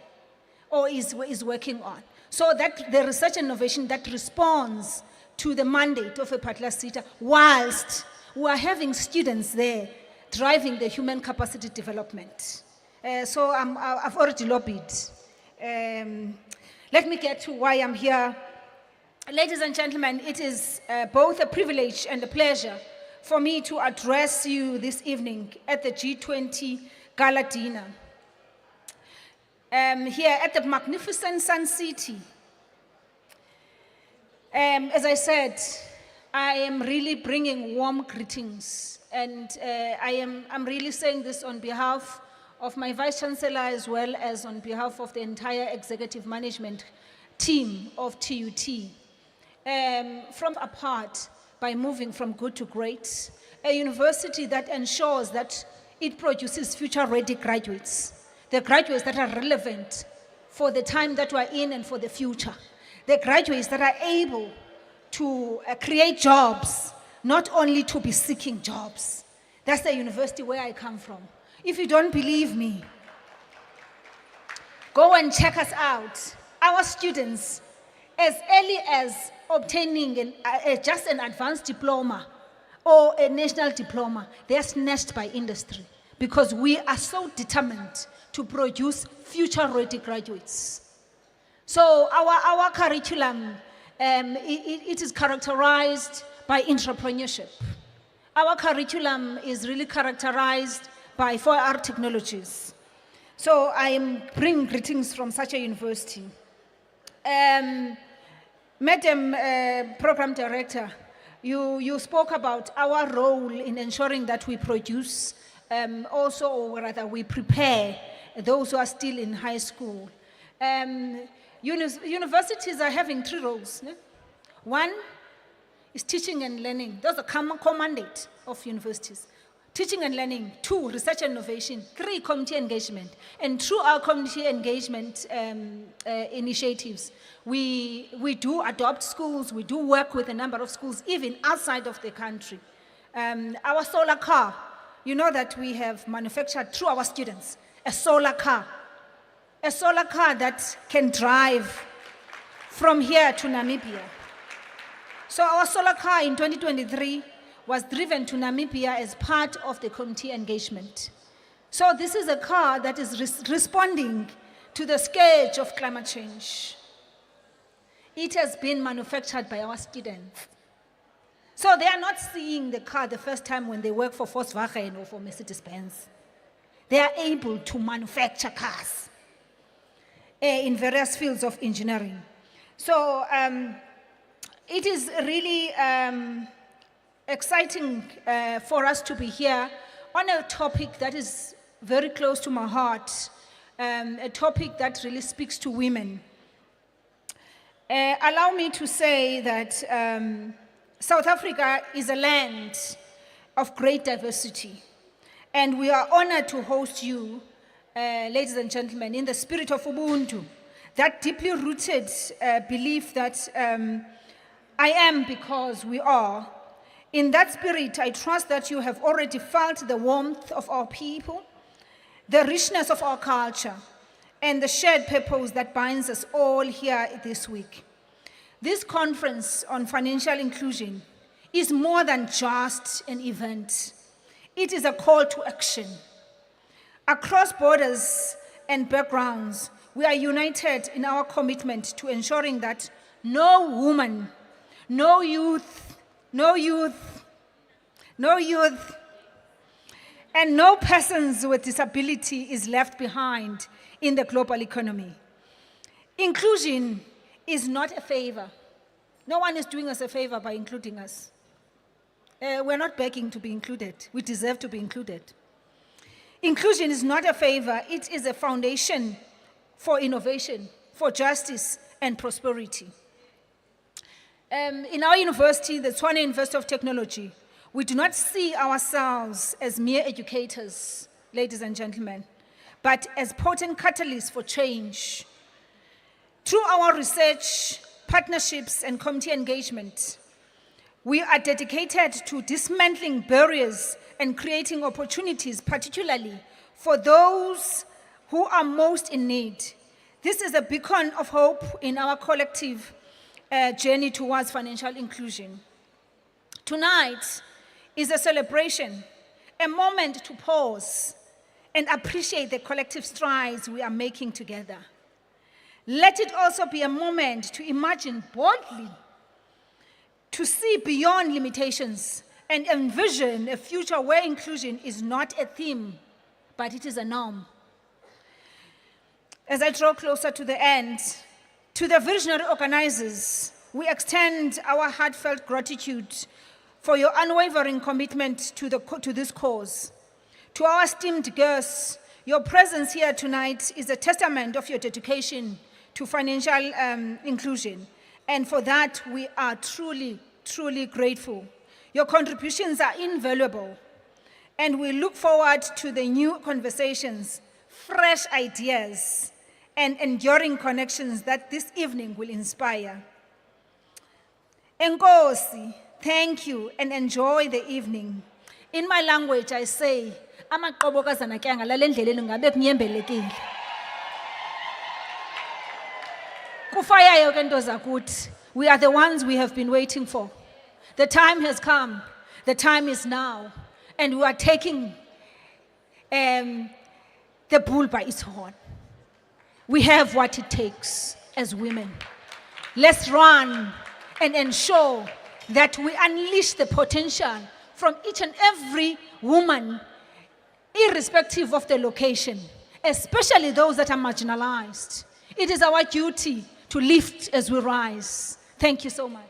or is working on. So that the research and innovation that responds to the mandate of a particular SETA, whilst we are having students there driving the human capacity development. So I've already lobbied. Let me get to why I'm here. Ladies and gentlemen, it is both a privilege and a pleasure for me to address you this evening at the G20 Gala Dinner. Here at the magnificent Sun City. As I said, I am really bringing warm greetings, and I'm really saying this on behalf of my Vice Chancellor as well as on behalf of the entire executive management team of TUT. From apart by moving from good to great, a university that ensures that it produces future-ready graduates, the graduates that are relevant for the time that we're in and for the future, the graduates that are able to create jobs, not only to be seeking jobs. That's the university where I come from. If you don't believe me, go and check us out. Our students, as early as obtaining just an advanced diploma or a national diploma, they are snatched by industry because we are so determined to produce future-ready graduates. So our curriculum, it is characterized by entrepreneurship. Our curriculum is really characterized by 4R technologies. So I am bringing greetings from such a university. Madam Program Director, you spoke about our role in ensuring that we produce, also, or rather we prepare those who are still in high school. Universities are having 3 roles. Ne? One is teaching and learning. Those are common mandate of universities. Teaching and learning. 2, research and innovation. 3, community engagement. And through our community engagement initiatives, we do adopt schools, we do work with a number of schools, even outside of the country. Our solar car, you know that we have manufactured through our students, a solar car that can drive from here to Namibia. So our solar car in 2023 was driven to Namibia as part of the community engagement. So this is a car that is responding to the scourge of climate change. It has been manufactured by our students. So they are not seeing the car the first time when they work for Volkswagen or for Mercedes-Benz. They are able to manufacture cars in various fields of engineering. So it is really exciting for us to be here on a topic that is very close to my heart, a topic that really speaks to women. Allow me to say that South Africa is a land of great diversity, and we are honored to host you, ladies and gentlemen, in the spirit of Ubuntu, that deeply rooted belief that I am because we are. In that spirit, I trust that you have already felt the warmth of our people, the richness of our culture, and the shared purpose that binds us all here this week. This conference on financial inclusion is more than just an event. It is a call to action. Across borders and backgrounds, we are united in our commitment to ensuring that no woman, no youth, and no persons with disability is left behind in the global economy. Inclusion is not a favor. No one is doing us a favor by including us. We're not begging to be included. We deserve to be included. Inclusion is not a favor. It is a foundation for innovation, for justice, and prosperity. In our university, the Tshwane University of Technology, we do not see ourselves as mere educators, ladies and gentlemen, but as potent catalysts for change. Through our research, partnerships, and community engagement, we are dedicated to dismantling barriers and creating opportunities, particularly for those who are most in need. This is a beacon of hope in our collective journey towards financial inclusion. Tonight is a celebration, a moment to pause and appreciate the collective strides we are making together. Let it also be a moment to imagine boldly, to see beyond limitations and envision a future where inclusion is not a theme, but it is a norm. As I draw closer to the end, to the visionary organizers, we extend our heartfelt gratitude for your unwavering commitment to this cause. To our esteemed guests, your presence here tonight is a testament of your dedication to financial inclusion. And for that, we are truly, truly grateful. Your contributions are invaluable. And we look forward to the new conversations, fresh ideas, and enduring connections that this evening will inspire. Enkosi, thank you and enjoy the evening. In my language, I say, amaqobokazana ke angalala endleleni ngabe kunyembelekile. Kufayayo ke nto zakuthi, we are the ones we have been waiting for. The time has come, the time is now, and we are taking the bull by its horn. We have what it takes as women. Let's run and ensure that we unleash the potential from each and every woman, irrespective of the location, especially those that are marginalized. It is our duty to lift as we rise. Thank you so much.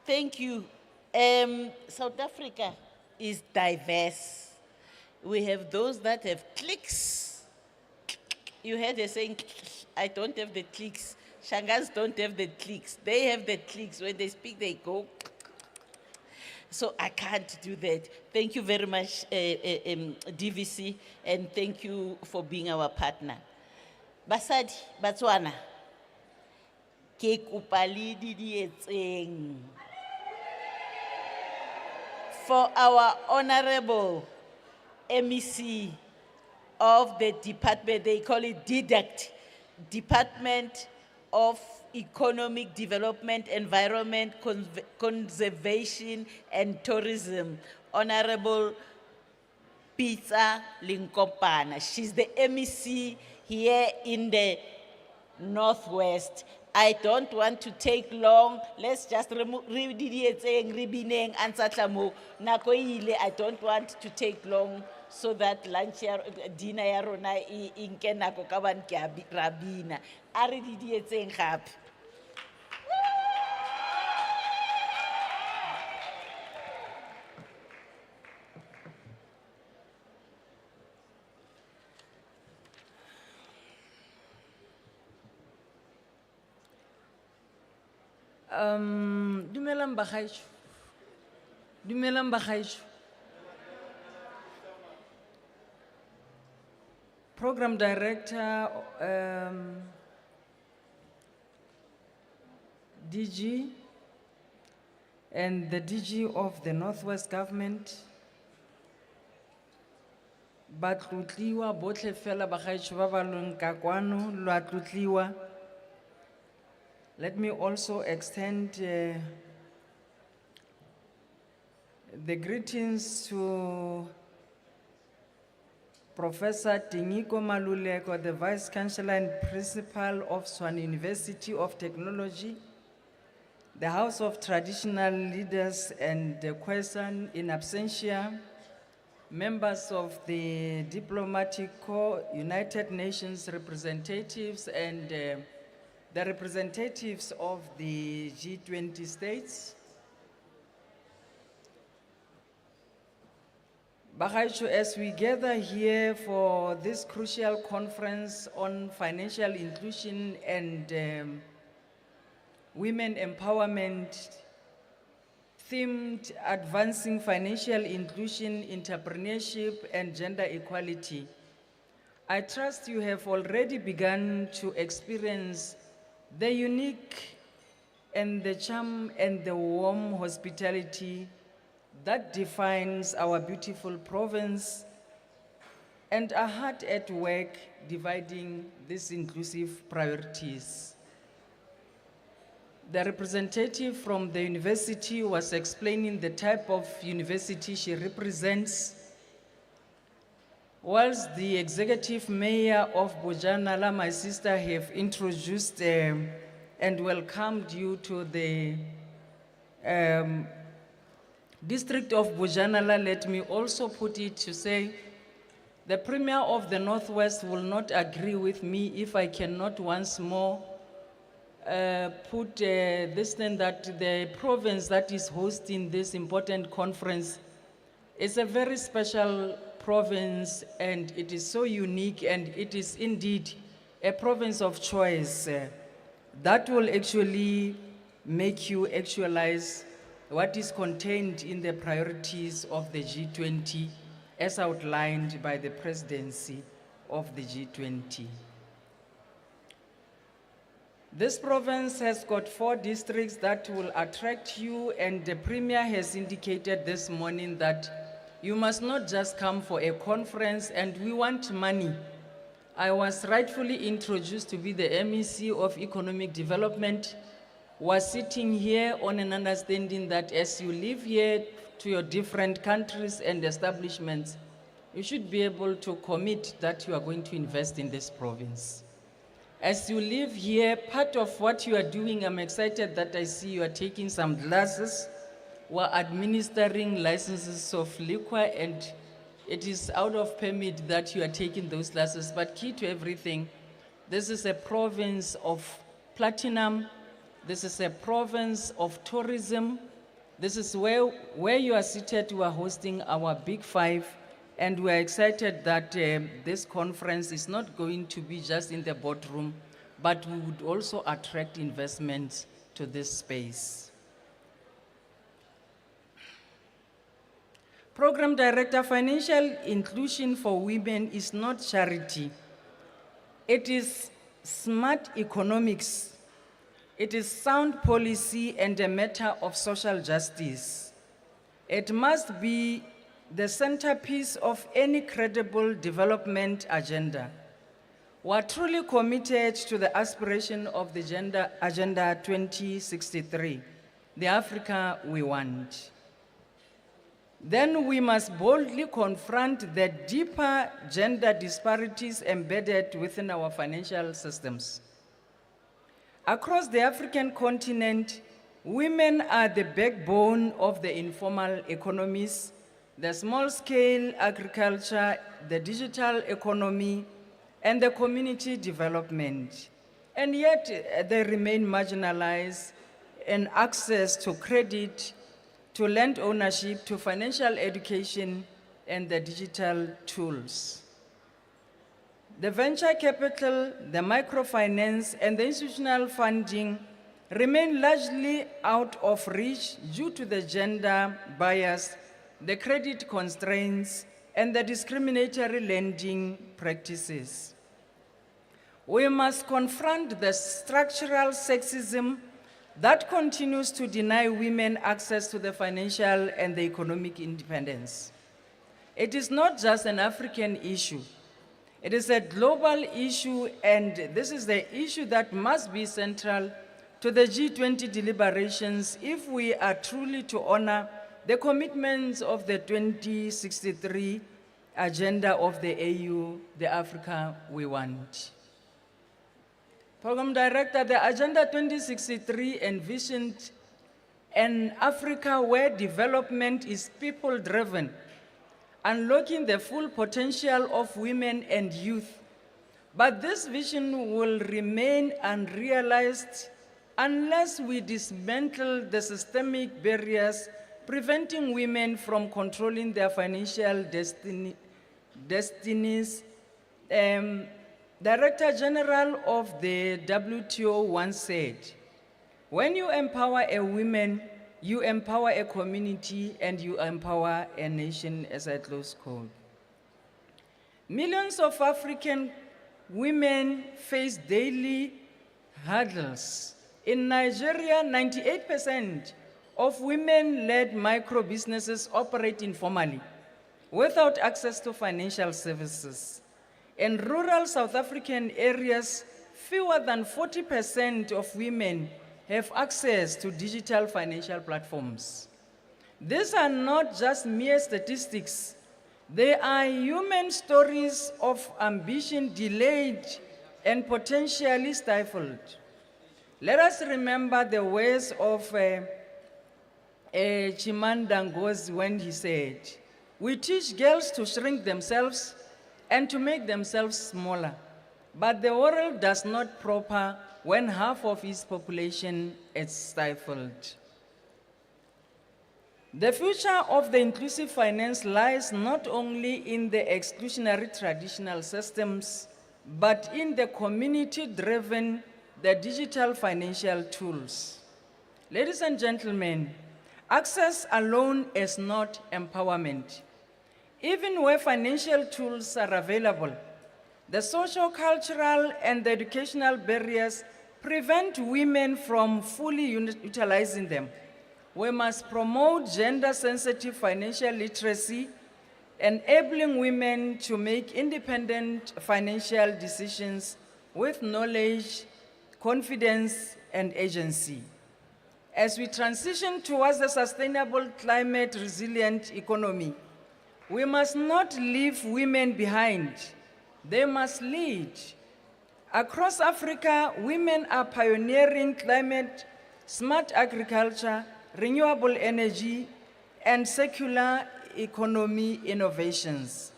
Thank you. South Africa is diverse. We have those that have clicks. You heard a saying, I don't have the clicks. Shangas don't have the clicks. They have the clicks. When they speak, they go. So I can't do that. Thank you very much, DVC, and thank you for being our partner. Basadi, Batswana. Ke kopa le didietseng. For our honorable MEC of the department, they call it DEDACT, Department of Economic Development, Environment, Conservation and Tourism, Honorable Pizza Linkopana. She's the MEC here in the Northwest. I don't want to take long. Let's just remove ribineng ansatlamu nakoile. I don't want to take long so that lunch dinner yarona inke nako kaban rabina. Ari didietseng gape. Dumelang bagaetsho. Dumelang bagaetsho. Program Director, DG, and the DG of the Northwest Government. Batlotliwa botlhe fela bagaetsho ba ba leng ka kwano lwa tlotliwa. Let me also extend the greetings to Professor Tingiko Maluleko, the Vice Chancellor and Principal of Swan University of Technology, the House of Traditional Leaders and the Question in absentia, members of the Diplomatic Corps, United Nations representatives, and the representatives of the G20 states. Bagaisho, as we gather here for this crucial conference on financial inclusion and women empowerment, themed advancing financial inclusion, entrepreneurship, and gender equality, I trust you have already begun to experience the unique and the charm and the warm hospitality that defines our beautiful province, and are hard at work dividing these inclusive priorities. The representative from the university was explaining the type of university she represents, whilst the executive mayor of Bojanala, my sister, have introduced and welcomed you to the District of Bojanala. Let me also put it to say, the Premier of the Northwest will not agree with me if I cannot once more put this thing that the province that is hosting this important conference is a very special province, and it is so unique, and it is indeed a province of choice that will actually make you actualize what is contained in the priorities of the G20 as outlined by the presidency of the G20. This province has got 4 districts that will attract you, and the Premier has indicated this morning that you must not just come for a conference and we want money. I was rightfully introduced to be the MEC of Economic Development, was sitting here on an understanding that as you live here to your different countries and establishments, you should be able to commit that you are going to invest in this province. As you live here, part of what you are doing, I'm excited that I see you are taking some classes. We're administering licenses of liquor, and it is out of permit that you are taking those classes. But key to everything, this is a province of platinum. This is a province of tourism. This is where you are seated. We are hosting our Big Five, and we are excited that this conference is not going to be just in the boardroom, but we would also attract investments to this space. Program Director, financial inclusion for women is not charity. It is smart economics. It is sound policy and a matter of social justice. It must be the centerpiece of any credible development agenda. We are truly committed to the aspiration of the Agenda 2063, the Africa we want. Then we must boldly confront the deeper gender disparities embedded within our financial systems. Across the African continent, women are the backbone of the informal economies, the small-scale agriculture, the digital economy, and the community development. And yet they remain marginalized in access to credit, to land ownership, to financial education, and the digital tools. The venture capital, the microfinance, and the institutional funding remain largely out of reach due to the gender bias, the credit constraints, and the discriminatory lending practices. We must confront the structural sexism that continues to deny women access to the financial and the economic independence. It is not just an African issue. It is a global issue, and this is the issue that must be central to the G20 deliberations if we are truly to honor the commitments of the 2063 agenda of the AU, the Africa we want. Program Director, the Agenda 2063 envisioned an Africa where development is people-driven, unlocking the full potential of women and youth. But this vision will remain unrealized unless we dismantle the systemic barriers preventing women from controlling their financial destinies. Director General of the WTO once said, when you empower a woman, you empower a community and you empower a nation, as I close quote. Millions of African women face daily hurdles. In Nigeria, 98% of women-led micro-businesses operate informally, without access to financial services. In rural South African areas, fewer than 40% of women have access to digital financial platforms. These are not just mere statistics. They are human stories of ambition delayed and potentially stifled. Let us remember the words of Chimamanda Ngozi when he said, we teach girls to shrink themselves and to make themselves smaller, but the world does not prosper when half of its population is stifled. The future of the inclusive finance lies not only in the exclusionary traditional systems, but in the community-driven, the digital financial tools. Ladies and gentlemen, access alone is not empowerment. Even where financial tools are available, the social, cultural, and the educational barriers prevent women from fully utilizing them. We must promote gender-sensitive financial literacy, enabling women to make independent financial decisions with knowledge, confidence, and agency. As we transition towards a sustainable, climate-resilient economy, we must not leave women behind. They must lead. Across Africa, women are pioneering climate, smart agriculture, renewable energy, and circular economy innovations.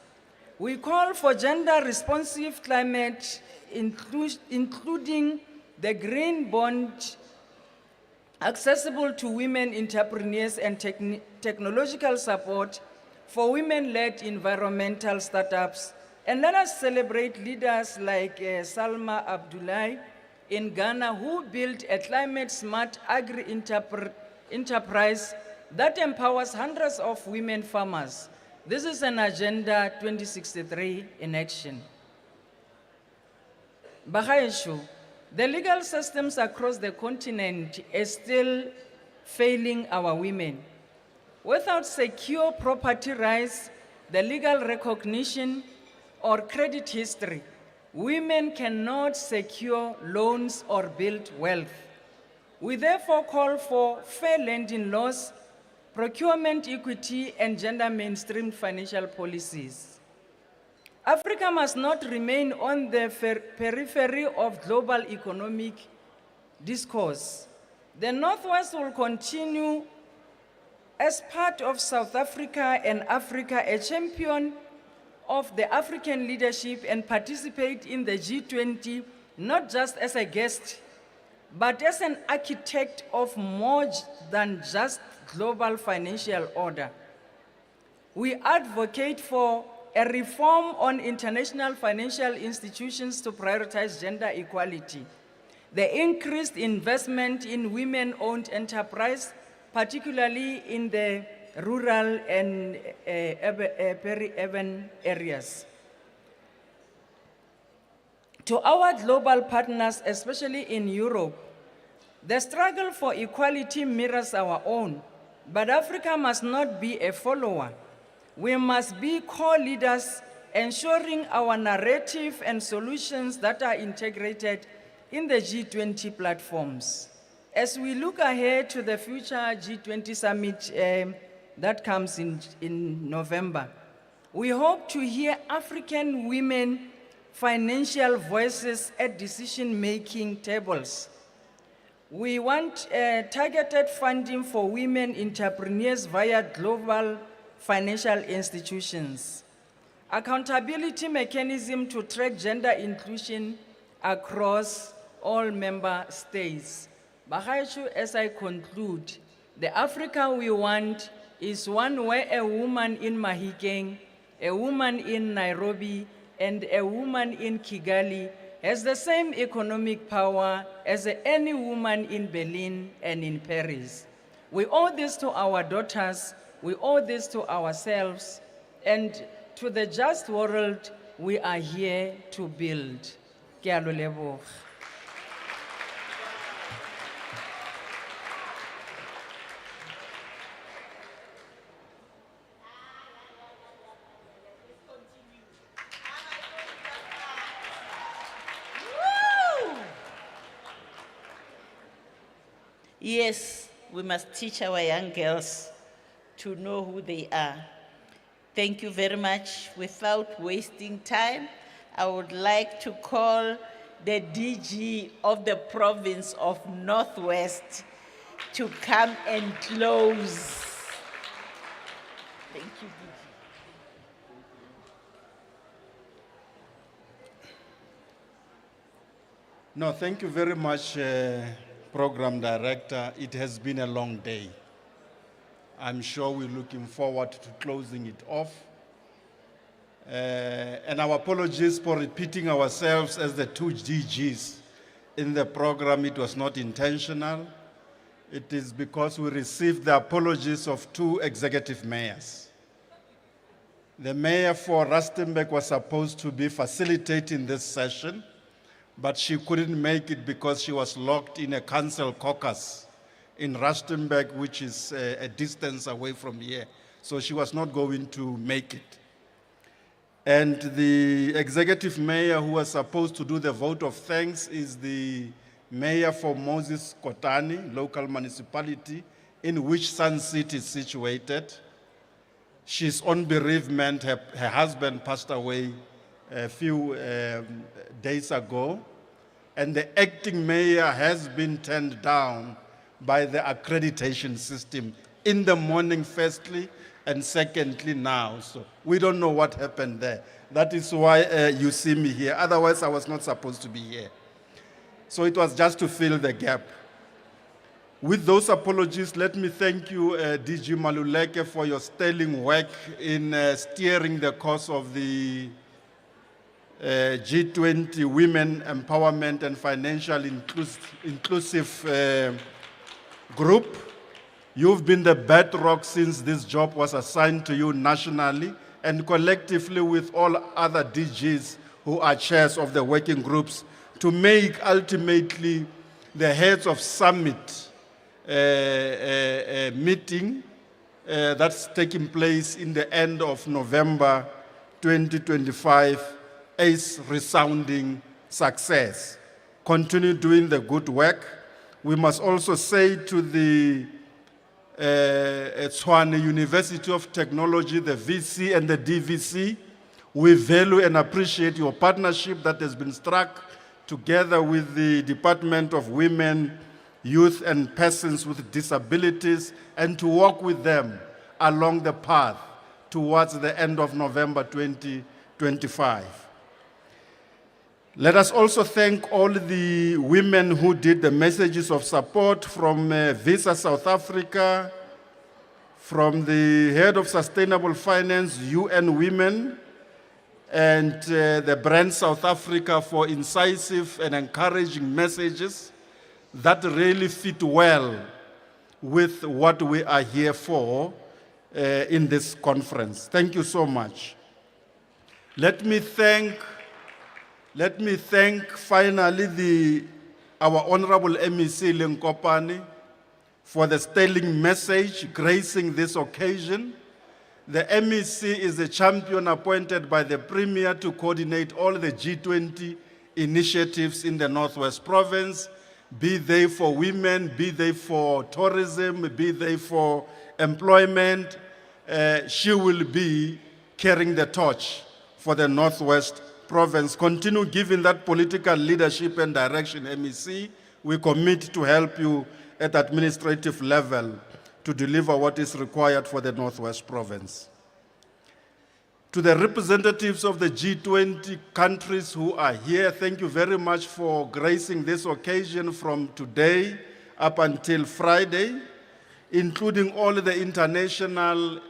We call for gender-responsive climate, including the green bond, accessible to women entrepreneurs, and technological support for women-led environmental startups. And let us celebrate leaders like Salma Abdullahi in Ghana, who built a climate-smart agri-enterprise that empowers hundreds of women farmers. This is an Agenda 2063 in action. Bagaisho, the legal systems across the continent are still failing our women. Without secure property rights, the legal recognition, or credit history, women cannot secure loans or build wealth. We therefore call for fair lending laws, procurement equity, and gender mainstream financial policies. Africa must not remain on the periphery of global economic discourse. The Northwest will continue as part of South Africa and Africa, a champion of the African leadership, and participate in the G20, not just as a guest, but as an architect of more than just global financial order. We advocate for a reform on international financial institutions to prioritize gender equality, the increased investment in women-owned enterprise, particularly in the rural and peri-urban areas. To our global partners, especially in Europe, the struggle for equality mirrors our own, but Africa must not be a follower. We must be co-leaders, ensuring our narrative and solutions that are integrated in the G20 platforms. As we look ahead to the future G20 summit that comes in November. We hope to hear African women financial voices at decision-making tables. We want targeted funding for women entrepreneurs via global financial institutions. Accountability mechanism to track gender inclusion across all member states. Bagaetsho, as I conclude, the Africa we want is one where a woman in Mahikeng, a woman in Nairobi, and a woman in Kigali has the same economic power as any woman in Berlin and in Paris. We owe this to our daughters, we owe this to ourselves, and to the just world we are here to build. Ke a lo leboga. Yes, we must teach our young girls to know who they are. Thank you very much. Without wasting time, I would like to call the DG of the province of Northwest to come and close. Thank you, DG. No, thank you very much, Program Director. It has been a long day. I'm sure we're looking forward to closing it off. And our apologies for repeating ourselves as the two DGs in the program. It was not intentional. It is because we received the apologies of two executive mayors. The mayor for Rustenburg was supposed to be facilitating this session, but she couldn't make it because she was locked in a council caucus in Rustenburg, which is a distance away from here. So she was not going to make it. And the executive mayor who was supposed to do the vote of thanks is the mayor for Moses Kotane Local Municipality, in which Sun City is situated. She's on bereavement. Her husband passed away a few days ago, and the acting mayor has been turned down by the accreditation system in the morning, firstly, and secondly now. So we don't know what happened there. That is why you see me here. Otherwise, I was not supposed to be here. So it was just to fill the gap. With those apologies, let me thank you, DG Maluleke, for your sterling work in steering the course of the G20 Women Empowerment and Financial Inclusive Group. You've been the bedrock since this job was assigned to you nationally and collectively with all other DGs who are chairs of the working groups to make ultimately the heads of summit meeting that's taking place in the end of November 2025 a resounding success. Continue doing the good work. We must also say to the Tshwane University of Technology, the VC and the DVC, we value and appreciate your partnership that has been struck together with the Department of Women, Youth and Persons with Disabilities, and to walk with them along the path towards the end of November 2025. Let us also thank all the women who did the messages of support from Visa South Africa, from the head of Sustainable Finance, UN Women, and the brand South Africa for incisive and encouraging messages that really fit well with what we are here for in this conference. Thank you so much. Let me thank finally our Honorable MEC Lenkopane for the sterling message gracing this occasion. The MEC is a champion appointed by the Premier to coordinate all the G20 initiatives in the Northwest Province, be they for women, be they for tourism, be they for employment, she will be carrying the torch for the Northwest Province. Continue giving that political leadership and direction, MEC. We commit to help you at the administrative level to deliver what is required for the Northwest Province. To the representatives of the G20 countries who are here, thank you very much for gracing this occasion from today up until Friday, including all the international,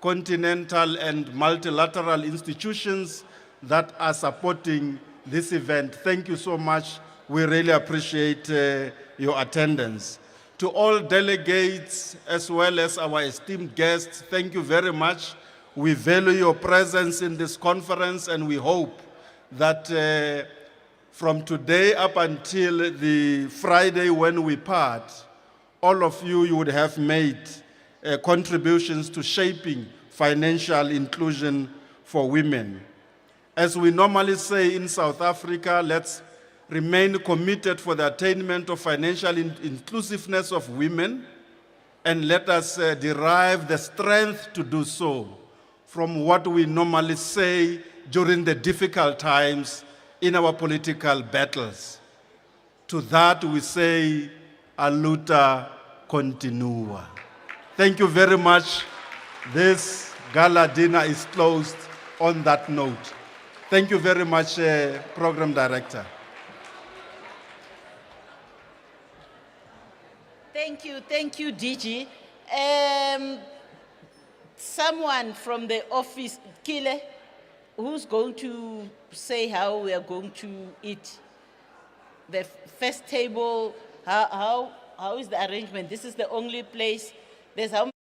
continental, and multilateral institutions that are supporting this event. Thank you so much. We really appreciate your attendance. To all delegates, as well as our esteemed guests, thank you very much. We value your presence in this conference, and we hope that from today up until the Friday when we part, all of you would have made contributions to shaping financial inclusion for women. As we normally say in South Africa, let's remain committed for the attainment of financial inclusiveness of women, and let us derive the strength to do so from what we normally say during the difficult times in our political battles. To that we say, a luta continua. Thank you very much. This gala dinner is closed on that note. Thank you very much, Program Director. Thank you, DG. Someone from the office, Kile, who's going to say how we are going to eat? The first table, how is the arrangement? This is the only place. There's how